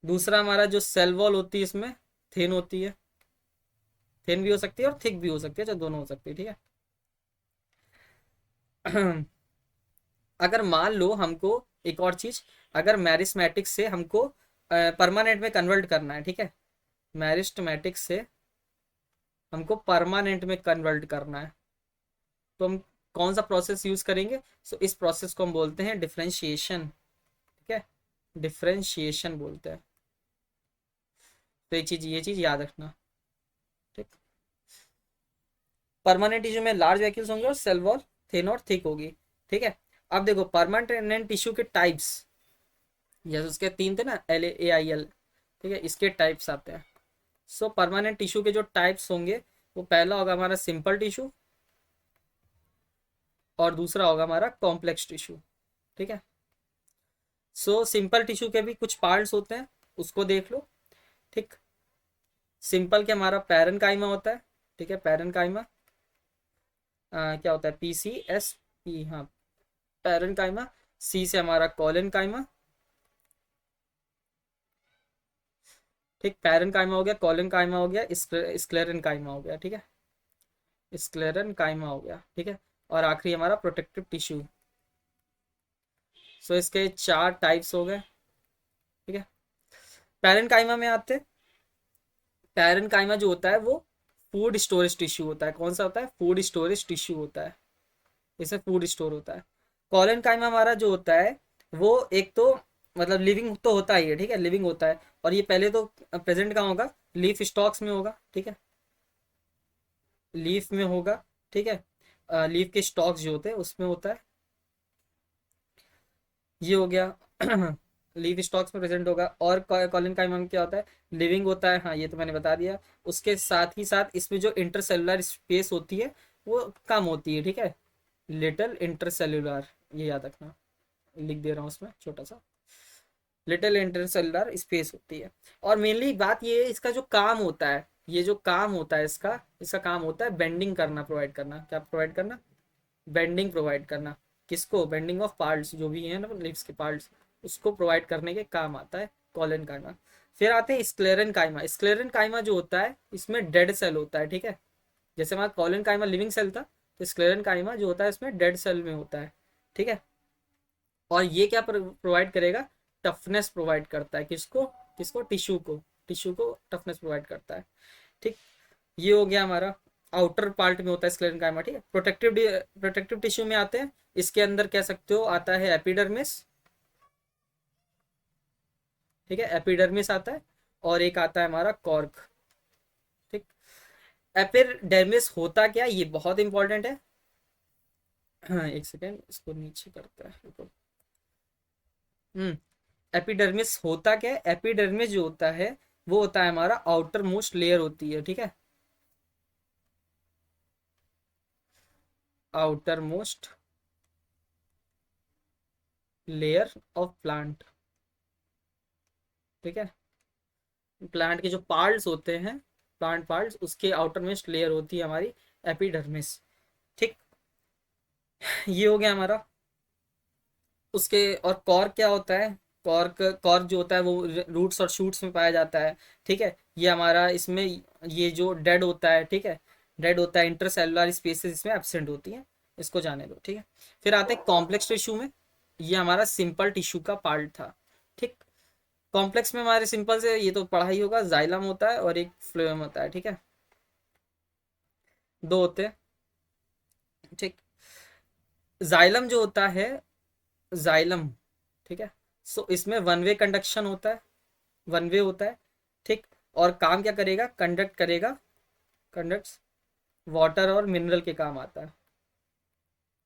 Speaker 1: दूसरा हमारा जो सेल वॉल होती है इसमें थिन होती है, थिन भी हो सकती है और थिक भी हो सकती है, जो दोनों हो सकती है। ठीक है, अगर मान लो हमको एक और चीज, अगर मैरिस्मेटिक से हमको परमानेंट में कन्वर्ट करना है। ठीक है, मैरिस्टमेटिक से हमको परमानेंट में कन्वर्ट करना है, तो हम कौन सा प्रोसेस यूज करेंगे, सो इस प्रोसेस को हम बोलते हैं डिफरेंशिएशन। ठीक है, डिफरेंशिएशन बोलते हैं। तो एक चीज, ये चीज याद रखना। ठीक, परमानेंट टिश्यू में लार्ज वैक्यूल्स होंगे और सेल वॉल थिन और थिक होगी। ठीक है, अब देखो परमानेंट टिश्यू के टाइप्स, जैसे उसके तीन थे ना, LAAIL। ठीक है, इसके टाइप्स आते हैं। सो परमानेंट टिश्यू के जो टाइप्स होंगे, वो पहला होगा हमारा सिंपल टिश्यू, और दूसरा होगा हमारा कॉम्प्लेक्स टिश्यू। ठीक है, सो सिंपल टिश्यू के भी कुछ पार्ट्स होते हैं, उसको देख लो। ठीक, सिंपल के हमारा पैरन काइमा होता है। ठीक है, पैरन काइमा क्या होता है, PCSP, हाँ, पैरन काइमा। सी से हमारा कॉलन काइमा। ठीक, पैरन काइमा हो गया, कॉलन काइमा हो गया, स्क्लेरन काइमा हो गया। ठीक है, स्क्लेरन काइमा हो गया। ठीक है, और आखिरी हमारा प्रोटेक्टिव टिश्यू। सो इसके चार टाइप्स हो गए। ठीक है, पैरन काइमा में आते हैं। पैरन काइमा जो होता है वो फूड स्टोरेज टिश्यू होता है। कौन सा होता है, फूड स्टोरेज टिश्यू होता है, इसमें फूड स्टोर होता है। कॉलन काइमा हमारा जो होता है वो एक तो मतलब लिविंग तो होता ही है। ठीक है, लिविंग होता है, और ये पहले तो प्रेजेंट कहाँ होगा, लीफ स्टॉक्स में होगा। ठीक है, लीफ में होगा। ठीक है, लीफ के स्टॉक्स जो होते हैं उसमें होता है। ये हो गया लीफ स्टॉक्स में प्रेजेंट होगा। और कॉलन काइमा में क्या होता है, लिविंग होता है, हाँ ये तो मैंने बता दिया। उसके साथ ही साथ इसमें जो इंटरसेलुलर स्पेस होती है वो कम होती है, ठीक है, लिटिल इंटरसेलुलर, ये याद रखना, लिख दे रहा हूँ उसमें छोटा सा, लिटिल इंटरसेलुलर स्पेस होती है। और मेनली बात ये है, इसका जो काम होता है, ये जो काम होता है इसका इसका काम होता है बेंडिंग करना, प्रोवाइड करना, क्या प्रोवाइड करना, बेंडिंग प्रोवाइड करना। किसको, बेंडिंग ऑफ पार्ट्स जो भी है ना लिप्स के पार्ट्स, उसको प्रोवाइड करने के काम आता है कॉलन काइमा। फिर आते हैं स्क्लेरन काइमा। स्क्लेरन काइमा जो होता है इसमें डेड सेल होता है, ठीक है, जैसे हमारा कॉलन काइमा लिविंग सेल था, तो स्क्लेरन काइमा जो होता है इसमें डेड सेल में होता है, ठीक है। और ये क्या प्रोवाइड करेगा, टफनेस प्रोवाइड करता है, किसको, किसको, टिश्यू को, टिश्यू को टफनेस प्रोवाइड करता है, ठीक। ये हो गया हमारा, आउटर पार्ट में होता है स्क्लेरेंकाइमा, ठीक है। प्रोटेक्टिव टिश्यू में आते हैं, इसके अंदर कह सकते हो आता है एपिडर्मिस, ठीक है, एपिडर्मिस आता है, और एक आता है हमारा कॉर्क, ठीक। एपिडर्मिस होता क्या, ये बहुत इंपॉर्टेंट है। हाँ एक सेकेंड, इसको नीचे करता है, रुको। एपिडर्मिस होता क्या है, एपिडर्मिस जो होता है वो होता है हमारा आउटर मोस्ट लेयर होती है, ठीक है, outer most layer of plant, ठीक है। प्लांट के जो पार्ट्स होते हैं, प्लांट पार्ट्स, उसके आउटर मोस्ट लेयर होती है हमारी एपिडर्मिस, ठीक। ये हो गया हमारा। उसके और कॉर्क क्या होता है, कॉर्क, कॉर्क जो होता है वो रूट्स और शूट्स में पाया जाता है, ठीक है। ये हमारा इसमें, ये जो डेड होता है, ठीक है, डेड होता है, इंटरसेलुलर स्पेसेस इसमें एब्सेंट होती हैं, इसको जाने दो, ठीक है। फिर आते हैं कॉम्प्लेक्स टिश्यू में, ये हमारा सिंपल टिश्यू का पार्ट था, ठीक। कॉम्प्लेक्स में हमारे सिंपल से ये तो पढ़ा ही होगा, जाइलम होता है और एक फ्लोएम होता है, ठीक है, दो होते हैं, ठीक। जाइलम जो होता है, जाइलम, ठीक है, सो इसमें वन वे कंडक्शन होता है, वन वे होता है, ठीक। और काम क्या करेगा, कंडक्ट करेगा, कंडक्ट्स वाटर और मिनरल के काम आता है,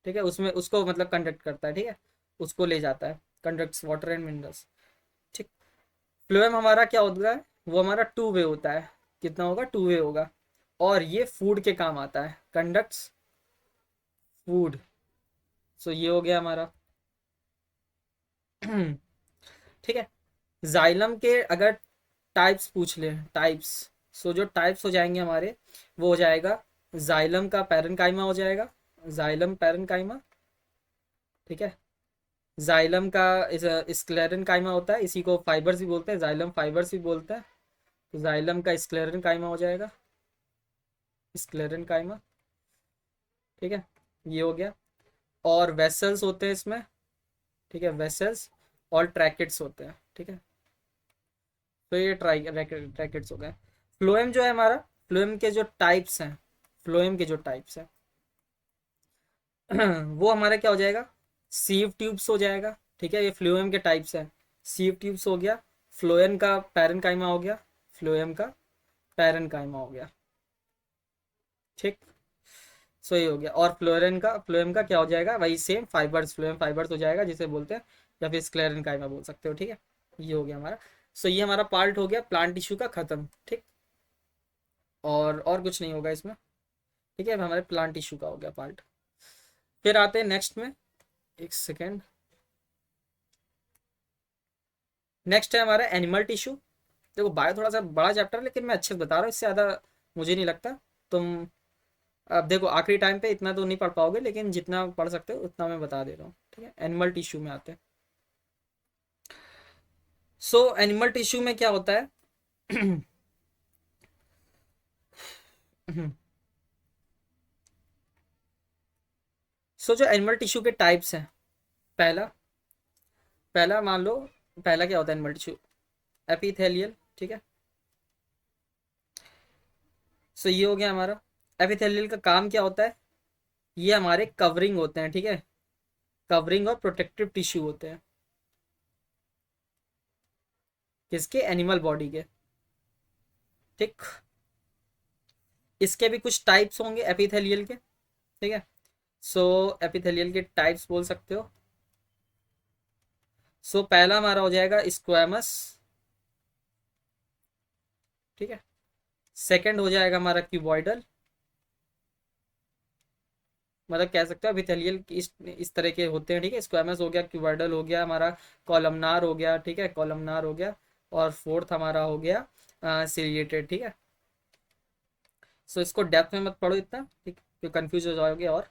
Speaker 1: ठीक है, उसमें उसको मतलब कंडक्ट करता है, ठीक है, उसको ले जाता है, कंडक्ट्स वाटर एंड मिनरल्स, ठीक। फ्लोएम हमारा क्या होता है, वो हमारा टू वे होता है, कितना होगा, टू वे होगा, और ये फूड के काम आता है, कंडक्ट्स फूड। सो ये हो गया हमारा ठीक है। जाइलम के अगर टाइप्स पूछ ले, टाइप्स, सो जो टाइप्स हो जाएंगे हमारे, वो हो जाएगा जाइलम का पैरेनकाइमा हो जाएगा, जाइलम पैरेनकाइमा, ठीक है। जाइलम का स्क्लेरन काइमा होता है, इसी को फाइबर्स भी बोलते हैं, जाइलम फाइबर्स भी बोलते हैं, तो जाइलम का स्क्लेरन काइमा हो जाएगा, स्क्लेरन काइमा, ठीक है। ये हो गया। और वेसल्स होते हैं इसमें, ठीक है, वेसल्स और ट्रैकेट्स होते हैं, ठीक है। तो ये ट्रैकेट्स हो गए। फ्लोएम जो है हमारा, फ्लोएम के जो टाइप्स हैं, फ्लोएम के जो टाइप्स हैं वो हमारा क्या हो जाएगा, सीव ट्यूब्स हो जाएगा, ठीक है, ये फ्लोएम के टाइप्स हैं। सीव ट्यूब्स हो गया, फ्लोएम का पैरेनकाइमा हो गया, फ्लोएम का पैरेनकाइमा हो गया, ठीक। सो ये हो गया। और फ्लोएम का क्या हो जाएगा, वही सेम फाइबर्स, फ्लोएम फाइबर्स हो जाएगा जिसे बोलते हैं, या फिर स्क्लेरन काइमा बोल सकते हो, ठीक है। ये हो गया हमारा। सो ये हमारा पार्ट हो गया प्लांट टिश्यू का खत्म, ठीक। और कुछ नहीं होगा इसमें, ठीक है, अब हमारे प्लांट टिश्यू का हो गया पार्ट। फिर आते हैं नेक्स्ट में, एक सेकेंड, नेक्स्ट है हमारा एनिमल टिश्यू। देखो बायो थोड़ा सा बड़ा चैप्टर है, लेकिन मैं अच्छे से बता रहा हूँ, इससे ज़्यादा मुझे नहीं लगता तुम, अब देखो आखिरी टाइम पे इतना तो नहीं पढ़ पाओगे, लेकिन जितना पढ़ सकते हो उतना मैं बता दे रहा हूँ, ठीक है। एनिमल टिश्यू में आते हैं। सो एनिमल टिश्यू में क्या होता है सो जो एनिमल टिश्यू के टाइप्स हैं, पहला, पहला मान लो, पहला क्या होता है एनिमल टिश्यू, एपिथेलियल, ठीक है। सो ये हो गया हमारा। एपिथेलियल का काम क्या होता है, ये हमारे कवरिंग होते हैं, ठीक है, कवरिंग और प्रोटेक्टिव टिश्यू होते हैं, किसके, एनिमल बॉडी के, ठीक। इसके भी कुछ टाइप्स होंगे एपिथेलियल के, ठीक है। सो एपिथेलियल के टाइप्स बोल सकते हो, सो पहला हमारा हो जाएगा स्क्वैमस, ठीक है। सेकंड हो जाएगा हमारा क्यूबॉइडल, मतलब कह सकते हो एपिथेलियल इस तरह के होते हैं, ठीक है। स्क्वैमस हो गया, क्यूबॉइडल हो गया हमारा, कॉलमनार हो गया, ठीक है, कॉलमनार हो गया। और फोर्थ हमारा हो गया सिलिएटेड, ठीक है। सो इसको डेप्थ में मत पढ़ो इतना, ठीक, तो कंफ्यूज हो जाओगे। और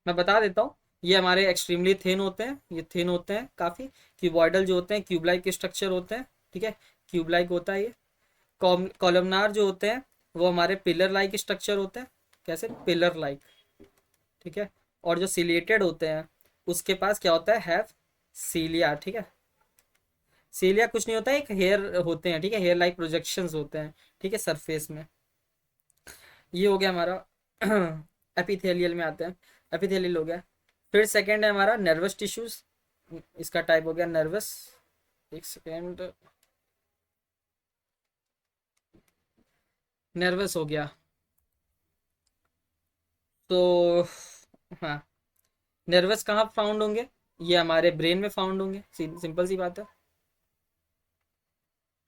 Speaker 1: मैं बता देता हूँ, ये हमारे एक्सट्रीमली थिन होते हैं, ये थिन होते हैं काफ़ी। क्यूबॉइडल जो होते हैं क्यूब लाइक स्ट्रक्चर होते हैं, ठीक है, क्यूब लाइक होता है ये। कॉलमनार जो होते हैं वो हमारे पिलर लाइक स्ट्रक्चर होते हैं, कैसे, पिलर लाइक, ठीक है। और जो सिलिएटेड होते हैं उसके पास क्या होता है, हैव सीलिया, ठीक है। सीलिया कुछ नहीं होता है, एक हेयर होते हैं, ठीक है, हेयर लाइक प्रोजेक्शंस होते हैं, ठीक है, सरफेस में। ये हो गया हमारा एपिथेलियल में आते हैं, एपिथेलियल हो गया। फिर सेकंड है हमारा नर्वस टिश्यूज, इसका टाइप हो गया नर्वस। एक सेकेंड, नर्वस हो गया। तो हाँ, नर्वस कहाँ फाउंड होंगे, ये हमारे ब्रेन में फाउंड होंगे, सिंपल सी बात है।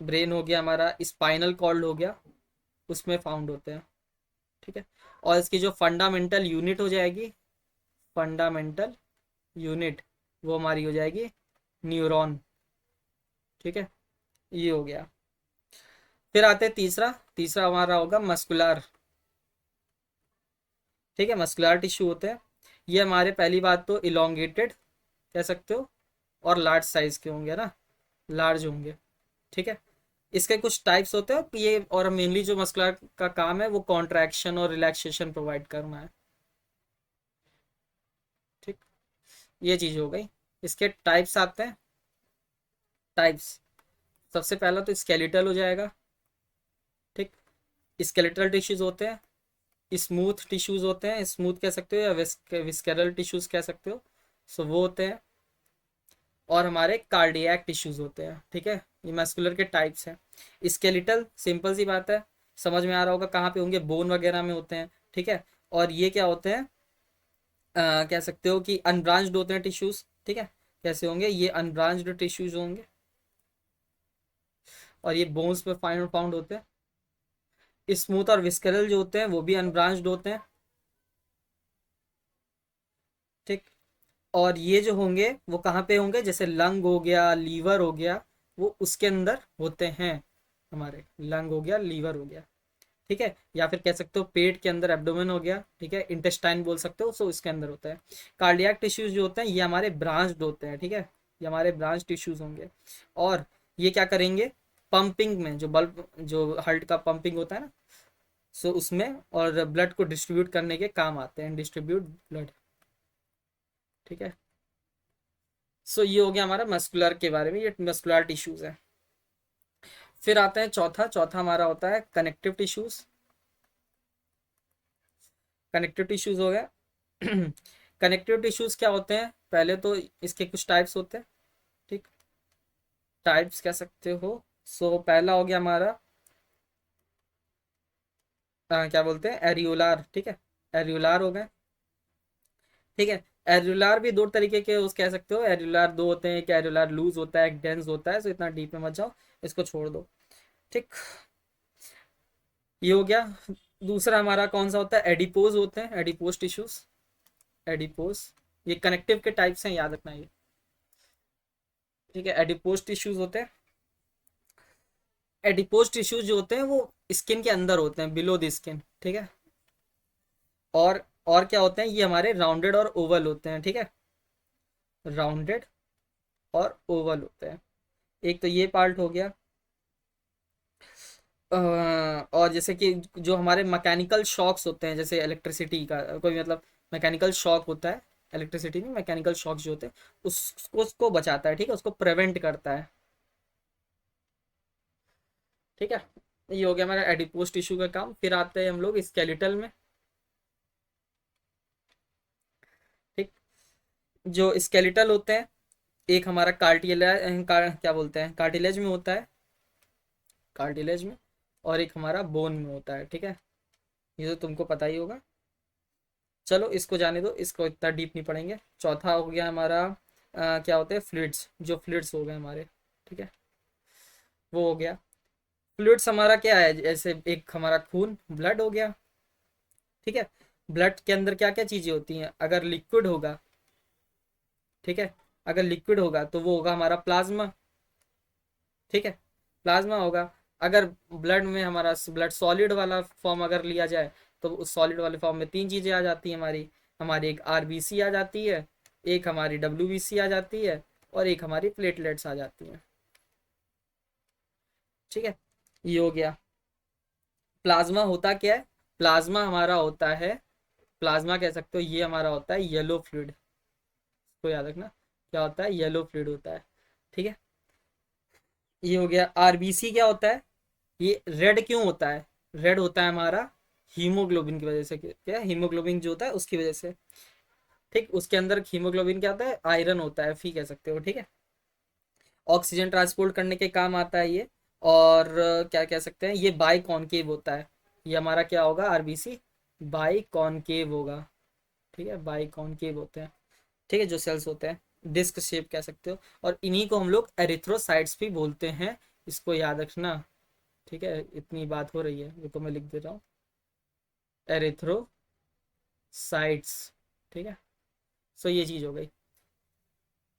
Speaker 1: ब्रेन हो गया हमारा, स्पाइनल कॉर्ड हो गया, उसमें फाउंड होते हैं, ठीक है। और इसकी जो फंडामेंटल यूनिट हो जाएगी, फंडामेंटल यूनिट, वो हमारी हो जाएगी न्यूरॉन, ठीक है। ये हो गया। फिर आते हैं तीसरा, तीसरा हमारा होगा मस्कुलर, ठीक है, मस्कुलर टिश्यू होते हैं। ये हमारे पहली बात तो इलोंगेटेड कह सकते हो, और लार्ज साइज के होंगे ना, लार्ज होंगे, ठीक है। इसके कुछ टाइप्स होते हैं ये, और मेनली जो मस्कुलर का काम है वो कॉन्ट्रैक्शन और रिलैक्सेशन प्रोवाइड करना है, ठीक। ये चीज हो गई। इसके टाइप्स आते हैं, टाइप्स। सबसे पहला तो स्केलेटल हो जाएगा, ठीक। स्केलेटल टिश्यूज होते हैं, स्मूथ टिश्यूज होते हैं, स्मूथ कह सकते हो या विस्केरल टिश्यूज कह सकते हो, सो वो होते हैं। और हमारे कार्डियक टिश्यूज होते हैं, ठीक है। ये मस्कुलर के टाइप्स हैं। स्केलेटल सिंपल सी बात है, समझ में आ रहा होगा कहाँ पे होंगे, बोन वगैरह में होते हैं, ठीक है। और ये क्या होते हैं, कह सकते हो कि अनब्रांच्ड होते हैं टिश्यूज, ठीक है। कैसे होंगे, ये अनब्रांच्ड टिश्यूज होंगे, और ये बोन्स पे फाइंड फाउंड होते हैं। स्मूथ और विस्करल जो होते हैं वो भी अनब्रांच्ड होते हैं, ठीक। और ये जो होंगे वो कहाँ पे होंगे, जैसे लंग हो गया, लीवर हो गया, वो उसके अंदर होते हैं, हमारे लंग हो गया, लीवर हो गया, ठीक है। या फिर कह सकते हो पेट के अंदर एब्डोमेन हो गया, ठीक है, इंटेस्टाइन बोल सकते हो, सो इसके अंदर होता है। कार्डियक टिश्यूज जो होते हैं ये हमारे ब्रांच्ड होते हैं, ठीक है, ये हमारे ब्रांच टिश्यूज होंगे। और ये क्या करेंगे, पंपिंग में, जो बल्ब, जो हार्ट का पंपिंग होता है ना, सो उसमें और ब्लड को डिस्ट्रीब्यूट करने के काम आते हैं, डिस्ट्रीब्यूट ब्लड, ठीक है। सो ये हो गया हमारा मस्कुलर के बारे में, ये मस्कुलर टिश्यूज है। फिर आता है चौथा, चौथा हमारा होता है कनेक्टिव टिश्यूज। कनेक्टिव टिश्यूज हो गया। कनेक्टिव टिश्यूज क्या होते हैं, पहले तो इसके कुछ टाइप्स होते हैं, ठीक, टाइप्स कह सकते हो। सो पहला हो गया हमारा क्या बोलते हैं, एरियोलार, ठीक है, एरियोलार हो गए, ठीक है। एरियोलार भी दो तरीके के उस कह सकते हो, एरियोलार दो होते हैं, एक एरियोलार लूज होता है, एक डेंस होता है, सो इतना डीप में मत जाओ, इसको छोड़ दो, ठीक। ये हो गया। दूसरा हमारा कौन सा होता है, एडिपोज होते हैं, एडिपोज टिश्यूज, एडिपोज, ये कनेक्टिव के टाइप्स हैं, याद रखना ये, ठीक है। एडिपोज टिश्यूज होते हैं, एडिपोज टिश्यूज जो होते हैं वो स्किन के अंदर होते हैं, बिलो द स्किन, ठीक है। और क्या होते हैं, ये हमारे राउंडेड और ओवल होते हैं, ठीक है, राउंडेड और ओवल होते हैं। एक तो ये पार्ट हो गया। और जैसे कि जो हमारे मैकेनिकल शॉक्स होते हैं, जैसे इलेक्ट्रिसिटी का कोई मतलब मैकेनिकल शॉक होता है, इलेक्ट्रिसिटी नहीं, मैकेनिकल शॉक जो होते हैं उसको बचाता है, ठीक है, उसको प्रिवेंट करता है, ठीक है। ये हो गया हमारा एडिपोज टिश्यू का काम। फिर आते हैं हम लोग स्केलेटल में, ठीक। जो स्केलेटल होते हैं, एक हमारा कार्टिलेज क्या बोलते हैं, कार्टिलेज में होता है, कार्टिलेज में, और एक हमारा बोन में होता है, ठीक है। ये तो तुमको पता ही होगा। चलो इसको जाने दो, इसको इतना डीप नहीं पढ़ेंगे। चौथा हो गया हमारा क्या होते हैं, फ्लूइड्स, जो फ्लूइड्स हो गए हमारे, ठीक है, वो हो गया। फ्लूइड्स हमारा क्या है, जैसे एक हमारा खून, ब्लड हो गया, ठीक है। ब्लड के अंदर क्या क्या चीजें होती हैं, अगर लिक्विड होगा, ठीक है, अगर लिक्विड होगा तो वो होगा हमारा प्लाज्मा, ठीक है, प्लाज्मा होगा। अगर ब्लड में हमारा ब्लड सॉलिड वाला फॉर्म अगर लिया जाए, तो उस सॉलिड वाले फॉर्म में तीन चीजें आ जाती हैं हमारी, हमारी एक आरबीसी आ जाती है, एक हमारी डब्ल्यूबीसी आ जाती है, और एक हमारी प्लेटलेट्स आ जाती हैं, ठीक है। ये हो गया। प्लाज्मा होता क्या है, प्लाज्मा हमारा होता है, प्लाज्मा कह सकते हो, ये हमारा होता है येलो फ्लूइड, इसको याद रखना, क्या होता है, येलो फ्लूइड होता है, ठीक है। ये हो गया। आरबीसी क्या होता है, ये रेड क्यों होता है, रेड होता है हमारा हीमोग्लोबिन की वजह से, क्या हीमोग्लोबिन जो होता है उसकी वजह से, ठीक। उसके अंदर हीमोग्लोबिन क्या होता है, आयरन होता है, फी कह सकते हो, ठीक है। ऑक्सीजन ट्रांसपोर्ट करने के काम आता है ये। और क्या कह सकते हैं, ये बाई कॉनकेव होता है, ये हमारा क्या होगा, आरबीसी बाई कॉनकेव होगा, ठीक है, बाई कॉनकेव होते हैं, ठीक है, जो सेल्स होते हैं, डिस्क शेप कह सकते हो। और इन्हीं को हम लोग एरिथ्रोसाइट्स भी बोलते हैं, इसको याद रखना, ठीक है। इतनी बात हो रही है, रुको मैं लिख दे रहा हूँ, एरिथ्रोसाइट्स, ठीक है। सो ये चीज हो गई।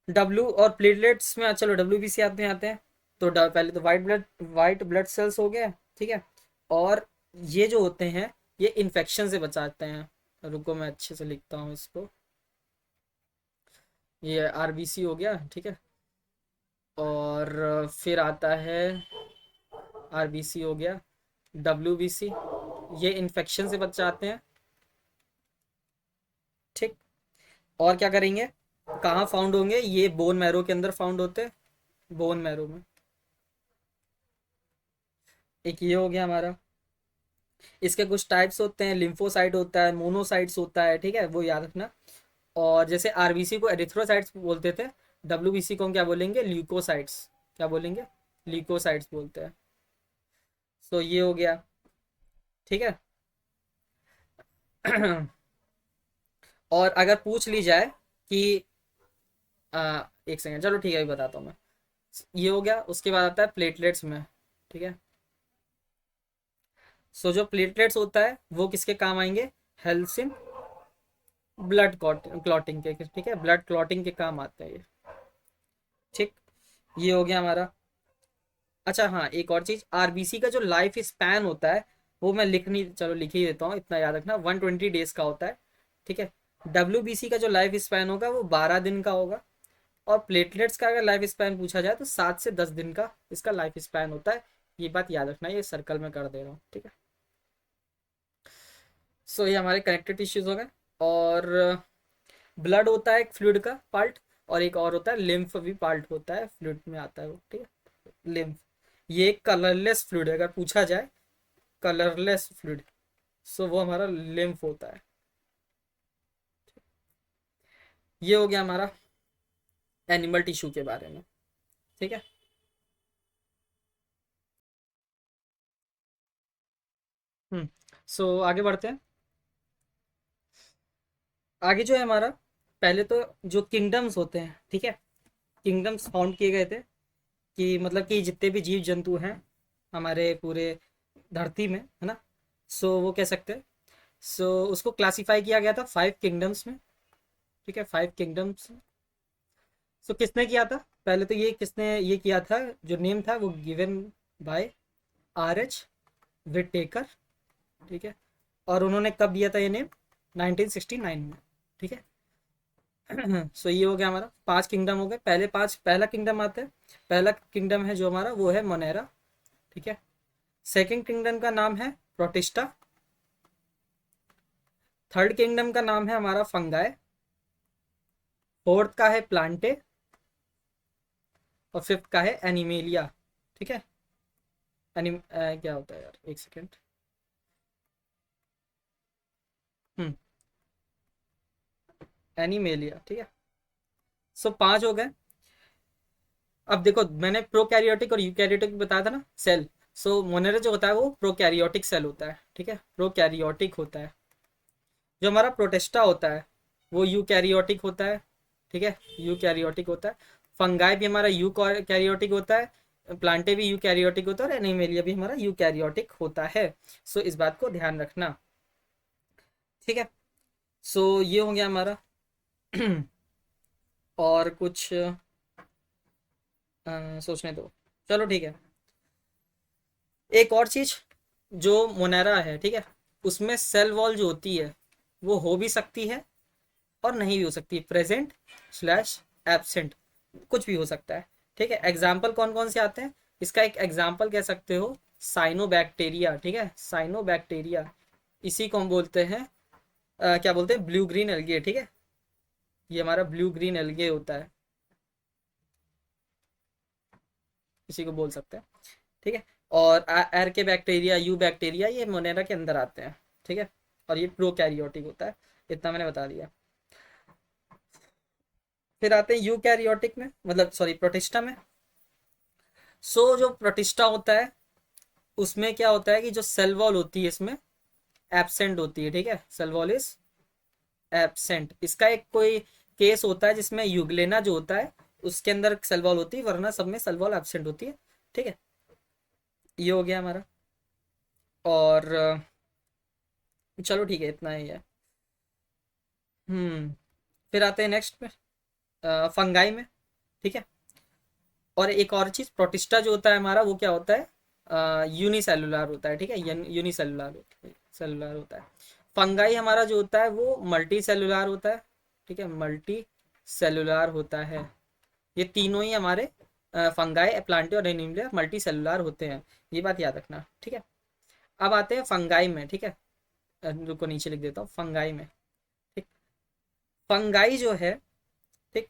Speaker 1: डब्ल्यू और प्लेटलेट्स में, चलो डब्ल्यू बी सी आते हैं। तो पहले तो वाइट ब्लड सेल्स हो गए, ठीक है। और ये जो होते हैं, ये इन्फेक्शन से बचाते हैं, रुको मैं अच्छे से लिखता हूँ इसको, ये आरबीसी हो गया, ठीक है। और फिर आता है, आरबीसी हो गया, डब्ल्यूबीसी, ये इन्फेक्शन से बचाते हैं, ठीक। और क्या करेंगे, कहाँ फाउंड होंगे, ये बोन मैरो के अंदर फाउंड होते हैं, बोन मैरो में। एक ये हो गया हमारा। इसके कुछ टाइप्स होते हैं, लिम्फोसाइट होता है, मोनोसाइट्स होता है, ठीक है, वो याद रखना। और जैसे आरबीसी को एरिथ्रोसाइट्स बोलते थे, डब्ल्यूबीसी को हम क्या बोलेंगे, ल्यूकोसाइट्स, क्या बोलेंगे, ल्यूकोसाइट्स बोलते हैं। सो ये हो गया, ठीक है। और अगर पूछ ली जाए कि एक सेकेंड, चलो ठीक है, अभी बताता हूँ मैं। ये हो गया, उसके बाद आता है प्लेटलेट्स में, ठीक है। सो जो प्लेटलेट्स होता है वो किसके काम आएंगे, हेल्थ इन ब्लड क्लॉटिंग के, ठीक है, ब्लड क्लॉटिंग के काम आते हैं ये, ठीक। ये हो गया हमारा। अच्छा हाँ, एक और चीज, आरबीसी का जो लाइफ स्पैन होता है, वो मैं लिखनी, चलो लिख ही देता हूँ, इतना याद रखना, 120 डेज का होता है, ठीक है। डब्ल्यूबीसी का जो लाइफ स्पैन होगा वो 12 दिन का होगा। और प्लेटलेट्स का अगर लाइफ स्पैन पूछा जाए तो 7 से 10 दिन का इसका लाइफ स्पैन होता है, ये बात याद रखना, ये सर्कल में कर दे रहा हूँ, ठीक है। सो ये हमारे कनेक्टिव टिश्यूज हो गए। और ब्लड होता है एक फ्लूइड का पार्ट, और एक और होता है लिम्फ भी पार्ट होता है, फ्लूइड में आता है वो, ठीक है, लिम्फ। ये एक कलरलेस फ्लूइड है, अगर पूछा जाए कलरलेस फ्लूइड, सो वो हमारा लिम्फ होता है। ये हो गया हमारा एनिमल टिश्यू के बारे में, ठीक है। हम्म। सो आगे बढ़ते हैं। आगे जो है हमारा, पहले तो जो किंगडम्स होते हैं, ठीक है, किंगडम्स फाउंड किए गए थे, कि मतलब कि जितने भी जीव जंतु हैं हमारे पूरे धरती में, है ना, सो वो कह सकते हैं। सो उसको क्लासिफाई किया गया था 5 किंगडम्स में, ठीक है, 5 किंगडम्स। सो किसने किया था, पहले तो ये किसने ये किया था, जो नेम था वो given by R H Whittaker, ठीक है। और उन्होंने कब दिया था ये नेम, 1969 में, ठीक है। सो ये हो गया हमारा 5 किंगडम हो गए, पहले 5, पहला किंगडम आता है, पहला किंगडम है जो हमारा वो है मोनेरा, ठीक है। सेकंड किंगडम का नाम है प्रोटिस्टा। थर्ड किंगडम का नाम है हमारा फंगाई। फोर्थ का है प्लांटे। और फिफ्थ का है एनिमेलिया, ठीक है। क्या होता है यार, एक सेकेंड। हम्म, एनिमेलिया, ठीक है। सो 5 हो गए। अब देखो, मैंने प्रोकैरियोटिक और यूकैरियोटिक बताया था ना सेल। सो मोनेरा जो होता है वो प्रोकैरियोटिक सेल होता है, ठीक है, प्रोकैरियोटिक होता है। जो हमारा प्रोटेस्टा होता है वो यूकैरियोटिक होता है, ठीक है, यू कैरियोटिक होता है। फंगाई भी हमारा यू कैरियोटिक होता है, प्लांटे भी यू कैरियोटिक होता है, और एनिमेलिया भी हमारा यू कैरियोटिक होता है। सो इस बात को ध्यान रखना, ठीक है। सो ये हो गया हमारा। और कुछ सोचने दो, चलो ठीक है। एक और चीज, जो मोनेरा है, ठीक है, उसमें सेल वॉल जो होती है वो हो भी सकती है और नहीं भी हो सकती, प्रेजेंट स्लैश एब्सेंट, कुछ भी हो सकता है, ठीक है। एग्जाम्पल कौन कौन से आते हैं, इसका एक एग्जाम्पल कह सकते हो साइनोबैक्टीरिया, ठीक है, साइनोबैक्टीरिया, इसी को हम बोलते हैं क्या बोलते हैं, ब्लू ग्रीन एल्गे, ठीक है, ये हमारा ब्लू ग्रीन एल्गे होता है, इसी को बोल सकते हैं, ठीक है। और एर के बैक्टीरिया, यू बैक्टीरिया, ये मोनेरा के अंदर आते हैं, ठीक है, और ये प्रोकैरियोटिक होता है, इतना मैंने बता दिया। फिर आते हैं यूकैरियोटिक में, मतलब सॉरी प्रोटिस्टा में। सो जो प्रोटिस्टा होता है उसमें क्या होता है कि जो सेल वॉल होती है इसमें एब्सेंट होती है, ठीक है, सेल वॉल इज एब्सेंट। इसका एक कोई केस होता है जिसमें यूग्लेना जो होता है उसके अंदर सेल वॉल होती है, वरना सब में सेल वॉल एब्सेंट होती है, ठीक है। ये हो गया हमारा। और चलो ठीक है, इतना ही है। फिर आते हैं नेक्स्ट में, फंगाई में, ठीक है। और एक और चीज, प्रोटिस्टा जो होता है हमारा वो क्या होता है, यूनिसेलुलर होता है, ठीक है, यूनिसेलुलर सेलुलर होता है। फंगाई हमारा जो होता है वो मल्टी सेलुलर होता है, ठीक है, मल्टी सेलुलर होता है। ये तीनों ही हमारे फंगाई, प्लांटे और एनिमलिया मल्टी सेलुलर होते हैं, ये बात याद रखना, ठीक है। अब आते हैं फंगाई में, ठीक है, रुको नीचे लिख देता हूँ फंगाई में, ठीक। फंगाई जो है, ठीक,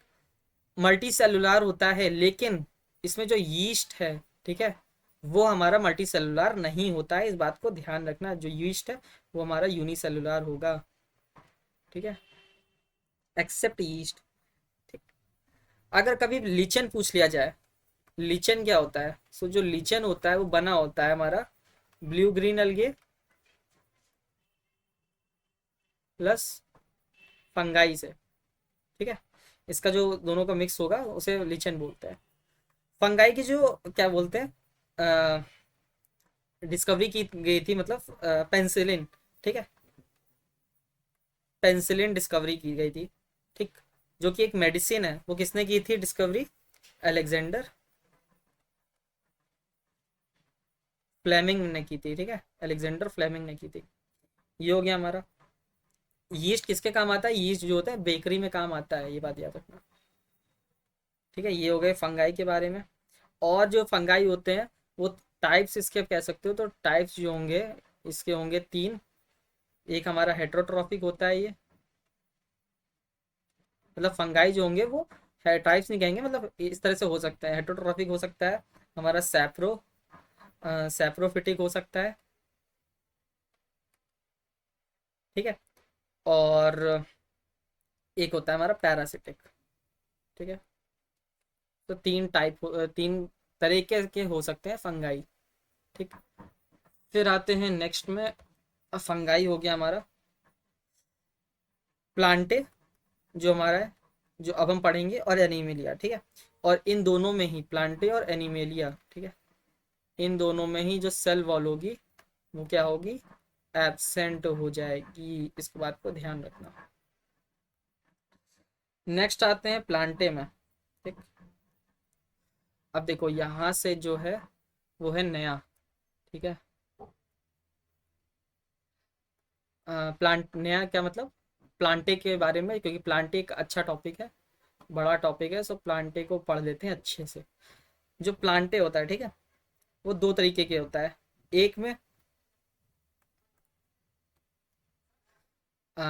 Speaker 1: मल्टी सेलुलर होता है, लेकिन इसमें जो यीस्ट है, ठीक है, वो हमारा मल्टी सेलुलर नहीं होता है, इस बात को ध्यान रखना। जो यीस्ट है वो हमारा यूनिसेलुलर होगा, ठीक है, एक्सेप्ट यीस्ट, ठीक। अगर कभी लीचन पूछ लिया जाए, लीचन क्या होता है, सो जो लीचन होता है वो बना होता है हमारा ब्लू ग्रीन अलगे प्लस फंगाई से, ठीक है। इसका जो दोनों का मिक्स होगा उसे लीचन बोलते हैं। फंगाई की जो क्या बोलते हैं डिस्कवरी की गई थी, मतलब पेंसिलिन, ठीक है, पेंसिलिन डिस्कवरी की गई थी, ठीक, जो कि एक मेडिसिन है, वो किसने की थी डिस्कवरी, अलेक्जेंडर फ्लेमिंग ने की थी, ठीक है, अलेक्जेंडर फ्लेमिंग ने की थी। ये हो गया हमारा। यीस्ट किसके काम आता है, यीस्ट जो होता है बेकरी में काम आता है, ये बात याद रखना, ठीक है। ये हो गए फंगाई के बारे में। और जो फंगाई होते हैं वो टाइप्स इसके कह सकते हो, तो टाइप्स जो होंगे इसके होंगे तीन। एक हमारा हेट्रोट्रॉफिक होता है ये, मतलब फंगाई जो होंगे वो टाइप्स नहीं कहेंगे, मतलब इस तरह से हो सकता है, हेट्रोट्रॉफिक हो सकता है हमारा, सैप्रोफिटिक हो सकता है, ठीक है। और एक होता है हमारा पैरासिटिक, ठीक है। तो तीन तरीके के हो सकते हैं फंगाई, ठीक। फिर आते हैं नेक्स्ट में, फंगाई हो गया हमारा। प्लांटे जो हमारा है, जो अब हम पढ़ेंगे, और एनिमेलिया, ठीक है। और इन दोनों में ही, प्लांटे और एनिमेलिया, ठीक है, इन दोनों में ही जो सेल वॉल होगी वो क्या होगी, एब्सेंट हो जाएगी, इस बात को ध्यान रखना। नेक्स्ट आते हैं प्लांटे में, ठीक। अब देखो यहाँ से जो है वो है नया, ठीक है, प्लांट नया क्या मतलब, प्लांटे के बारे में, क्योंकि प्लांटे एक अच्छा टॉपिक है, बड़ा टॉपिक है, सो प्लांटे को पढ़ लेते हैं अच्छे से। जो प्लांटे होता है, ठीक है, वो दो तरीके के होता है। एक में आ,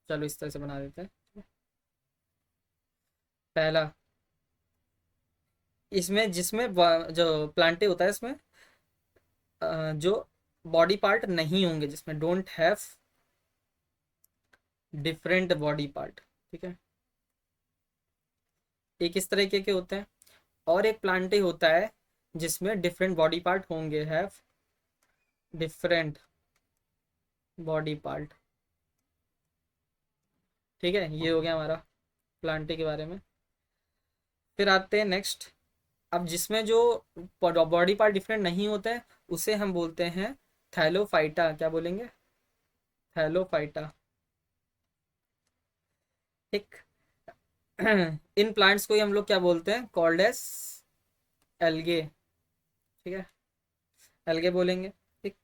Speaker 1: चलो इस तरह से बना देते हैं। पहला, इसमें जिसमें जो प्लांटे होता है इसमें जो बॉडी पार्ट नहीं होंगे, जिसमें don't have different body part, ठीक है, एक इस तरीके के होते हैं। और एक प्लांटे होता है जिसमें डिफरेंट बॉडी पार्ट होंगे, हैव डिफरेंट बॉडी पार्ट, ठीक है। ये हो गया हमारा। प्लांटे के बारे में। फिर आते हैं नेक्स्ट। अब जिसमें जो बॉडी पार्ट डिफरेंट नहीं होते हैं उसे हम बोलते हैं थैलोफाइटा। क्या बोलेंगे? थैलोफाइटा। ठीक। इन प्लांट्स को ही हम लोग क्या बोलते हैं? Called S algae. ठीक है, एल्गे बोलेंगे। ठीक।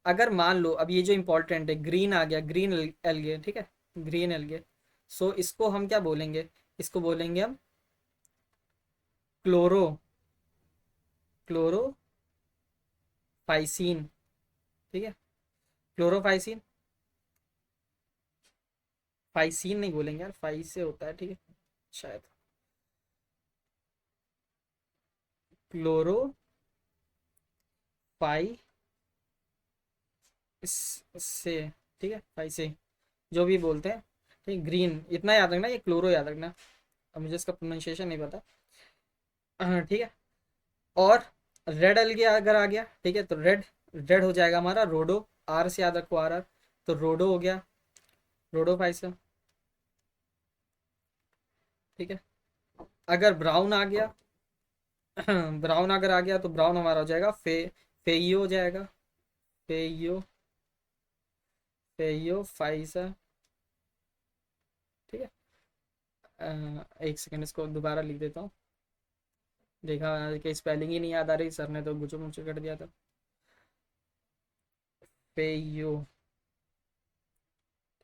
Speaker 1: अगर मान लो अब ये जो इंपॉर्टेंट है, ग्रीन आ गया, ग्रीन एल्गे, ठीक है, ग्रीन एल्गे। सो इसको हम क्या बोलेंगे? इसको बोलेंगे हम क्लोरो क्लोरोफाइसिन। ठीक है, क्लोरोफाइसिन। फाइसिन नहीं बोलेंगे यार, फाइ से होता है, ठीक है शायद। क्लोरो फाइ से, ठीक है, फाइ से, जो भी बोलते हैं। ठीक, ग्रीन इतना याद रखना, ये क्लोरो याद रखना। अब मुझे इसका प्रोनाउंसिएशन नहीं पता। ठीक है। और रेड अलगे अगर आ गया, ठीक है, तो रेड, रेड हो जाएगा हमारा रोडो। आर से याद रखो, आर। तो रोडो हो गया, रोडो फाइसम। ठीक है। अगर ब्राउन आ गया, ब्राउन अगर आ गया तो ब्राउन हमारा हो जाएगा फेइयो हो जाएगा। फेइयो, फेइयो फाइसा। ठीक है। एक सेकंड, इसको दोबारा लिख देता हूँ। देखा कि स्पेलिंग ही नहीं याद आ रही, सर ने तो गुचो मुचो कर दिया था। फेइयो।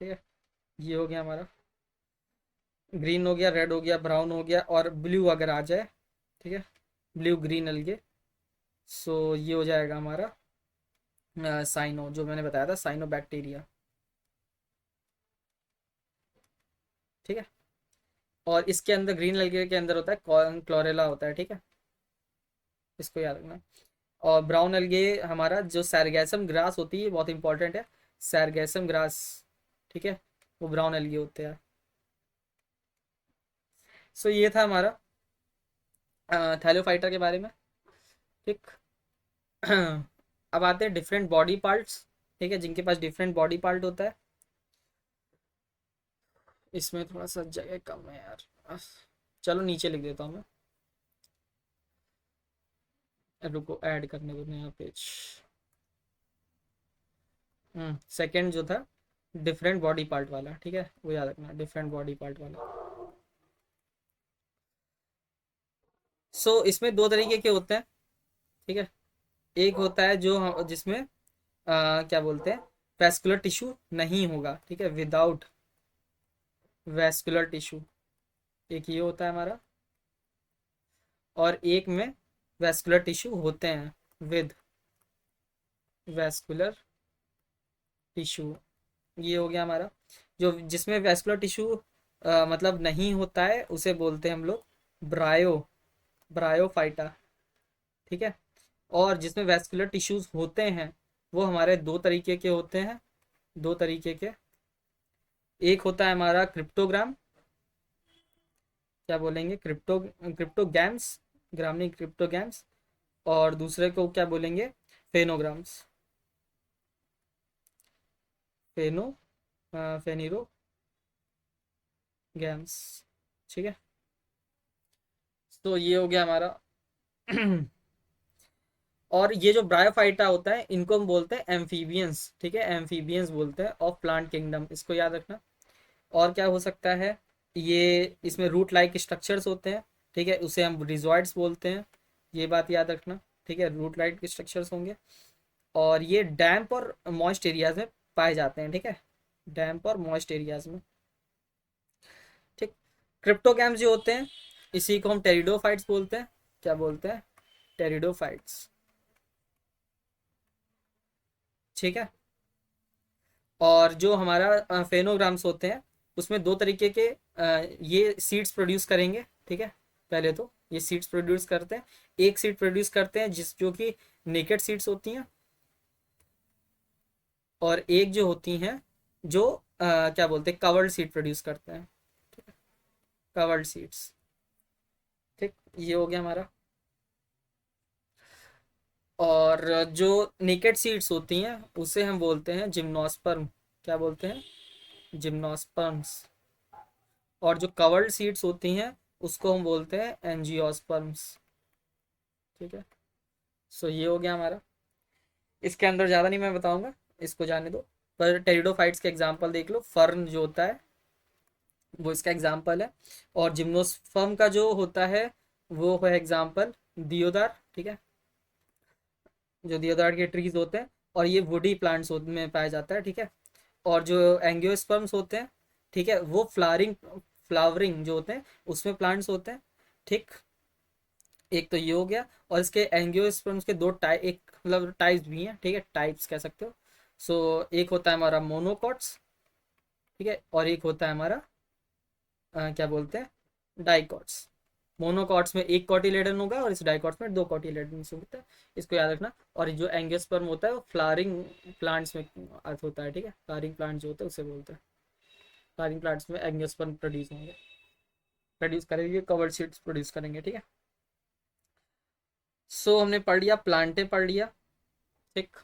Speaker 1: ठीक है, ये हो गया हमारा। ग्रीन हो गया, रेड हो गया, ब्राउन हो गया, और ब्लू अगर आ जाए, ठीक है, ब्लू ग्रीन अलगे। सो ये हो जाएगा हमारा साइनो, जो मैंने बताया था, साइनो बैक्टीरिया। ठीक है। और इसके अंदर ग्रीन अलगे के अंदर होता है क्लोरेला होता है। ठीक है, इसको याद रखना। और ब्राउन अलगे हमारा जो सैरगैसम ग्रास होती है, बहुत इंपॉर्टेंट है, सैरगैसम ग्रास। ठीक है, वो ब्राउन अलगे होते हैं। सो ये था हमारा थैलोफाइटा के बारे में। ठीक। अब आते हैं डिफरेंट बॉडी पार्ट्स। ठीक है, जिनके पास डिफरेंट बॉडी पार्ट होता है। इसमें थोड़ा सा जगह कम है यार, चलो नीचे लिख देता हूँ मैं। रुको, ऐड करने दो नया पेज। सेकंड जो था डिफरेंट बॉडी पार्ट वाला, ठीक है, वो याद रखना, डिफरेंट बॉडी पार्ट वाला। इसमें दो तरीके के होते हैं। ठीक है, एक होता है जो जिसमें क्या बोलते हैं, वेस्कुलर टिश्यू नहीं होगा। ठीक है, विदाउट वेस्कुलर टिश्यू, एक ये होता है हमारा। और एक में वेस्कुलर टिश्यू होते हैं, विद वेस्कुलर टिश्यू। ये हो गया हमारा। जो जिसमें वेस्कुलर टिश्यू मतलब नहीं होता है उसे बोलते हैं हम लोग ब्रायो ब्रायोफाइटा। ठीक है। और जिसमें वेस्कुलर टिश्यूज होते हैं वो हमारे दो तरीके के होते हैं, दो तरीके के। एक होता है हमारा क्रिप्टोग्राम, क्या बोलेंगे, क्रिप्टोगैम्स, ग्रामनी क्रिप्टोगैम्स। और दूसरे को क्या बोलेंगे? फेनोग्राम्स, फेनो फेनिरो गैम्स। ठीक है, तो ये हो गया हमारा। और ये जो ब्रायोफाइटा होता है इनको हम बोलते हैं एम्फीबियंस। ठीक है, एम्फीबियंस बोलते हैं ऑफ प्लांट किंगडम, इसको याद रखना। और क्या हो सकता है, ये इसमें रूट लाइक स्ट्रक्चर्स होते हैं। ठीक है, उसे हम रिजॉइड्स बोलते हैं, ये बात याद रखना। ठीक है, रूट लाइक स्ट्रक्चर्स होंगे। और ये डैम्प और मॉइस्ट एरियाज में पाए जाते हैं। ठीक है, डैम्प और मॉइस्ट एरियाज में। ठीक। क्रिप्टोगैम्स जो होते हैं इसी को हम टेरिडोफाइट्स बोलते हैं। क्या बोलते हैं? टेरिडोफाइट्स। ठीक है। और जो हमारा फेनोग्राम्स होते हैं उसमें दो तरीके के ये सीड्स प्रोड्यूस करेंगे। ठीक है, पहले तो ये सीड्स प्रोड्यूस करते हैं। एक सीड प्रोड्यूस करते हैं जिस जो कि नेकेड सीड्स होती हैं, और एक जो होती हैं जो क्या बोलते हैं, कवर्ड सीड प्रोड्यूस करते हैं, कवर्ड सीड्स। ठीक, ये हो गया हमारा। और जो नेकेड सीड्स होती हैं उसे हम बोलते हैं जिम्नोस्पर्म। क्या बोलते हैं? जिम्नोस्पर्म्स। और जो कवर्ड सीड्स होती हैं उसको हम बोलते हैं एंजियोस्पर्म्स। ठीक है, सो ये हो गया हमारा। इसके अंदर ज़्यादा नहीं मैं बताऊंगा, इसको जाने दो। पर टेरिडोफाइट्स के एग्जांपल देख लो, फर्न जो होता है वो इसका एग्जाम्पल है। और जिम्नोस्पर्म का जो होता है वो है एग्जाम्पल दियोदार। ठीक है, जो दियोदार के ट्रीज होते हैं, और ये वुडी प्लांट्स में पाया जाता है। ठीक है, और जो एंजियोस्पर्म्स होते हैं, ठीक है, वो फ्लावरिंग जो होते हैं उसमें प्लांट्स होते हैं। ठीक, एक तो ये हो गया। और इसके एंजियोस्पर्म्स के दो टाइप, एक मतलब टाइप्स भी हैं। ठीक है, टाइप्स कह सकते हो। सो एक होता है हमारा मोनोकॉट्स, ठीक है, और एक होता है हमारा क्या बोलते हैं, डाइकॉट्स। मोनोकॉट्स में एक कॉटिलेडन होगा और इस डाइकॉट्स में दो कॉटिलेडन होता है, इसको याद रखना। और जो एंजियोस्पर्म होता है वो फ्लावरिंग प्लांट्स में अर्थ होता है। ठीक है, फ्लावरिंग प्लांट जो होता है उसे बोलते हैं। फ्लावरिंग प्लांट्स में एंजियोस्पर्म प्रोड्यूस करेंगे, कवर्ड सीड्स प्रोड्यूस करेंगे। ठीक है, सो हमने पढ़ लिया, प्लांटें पढ़ लिया। ठीक,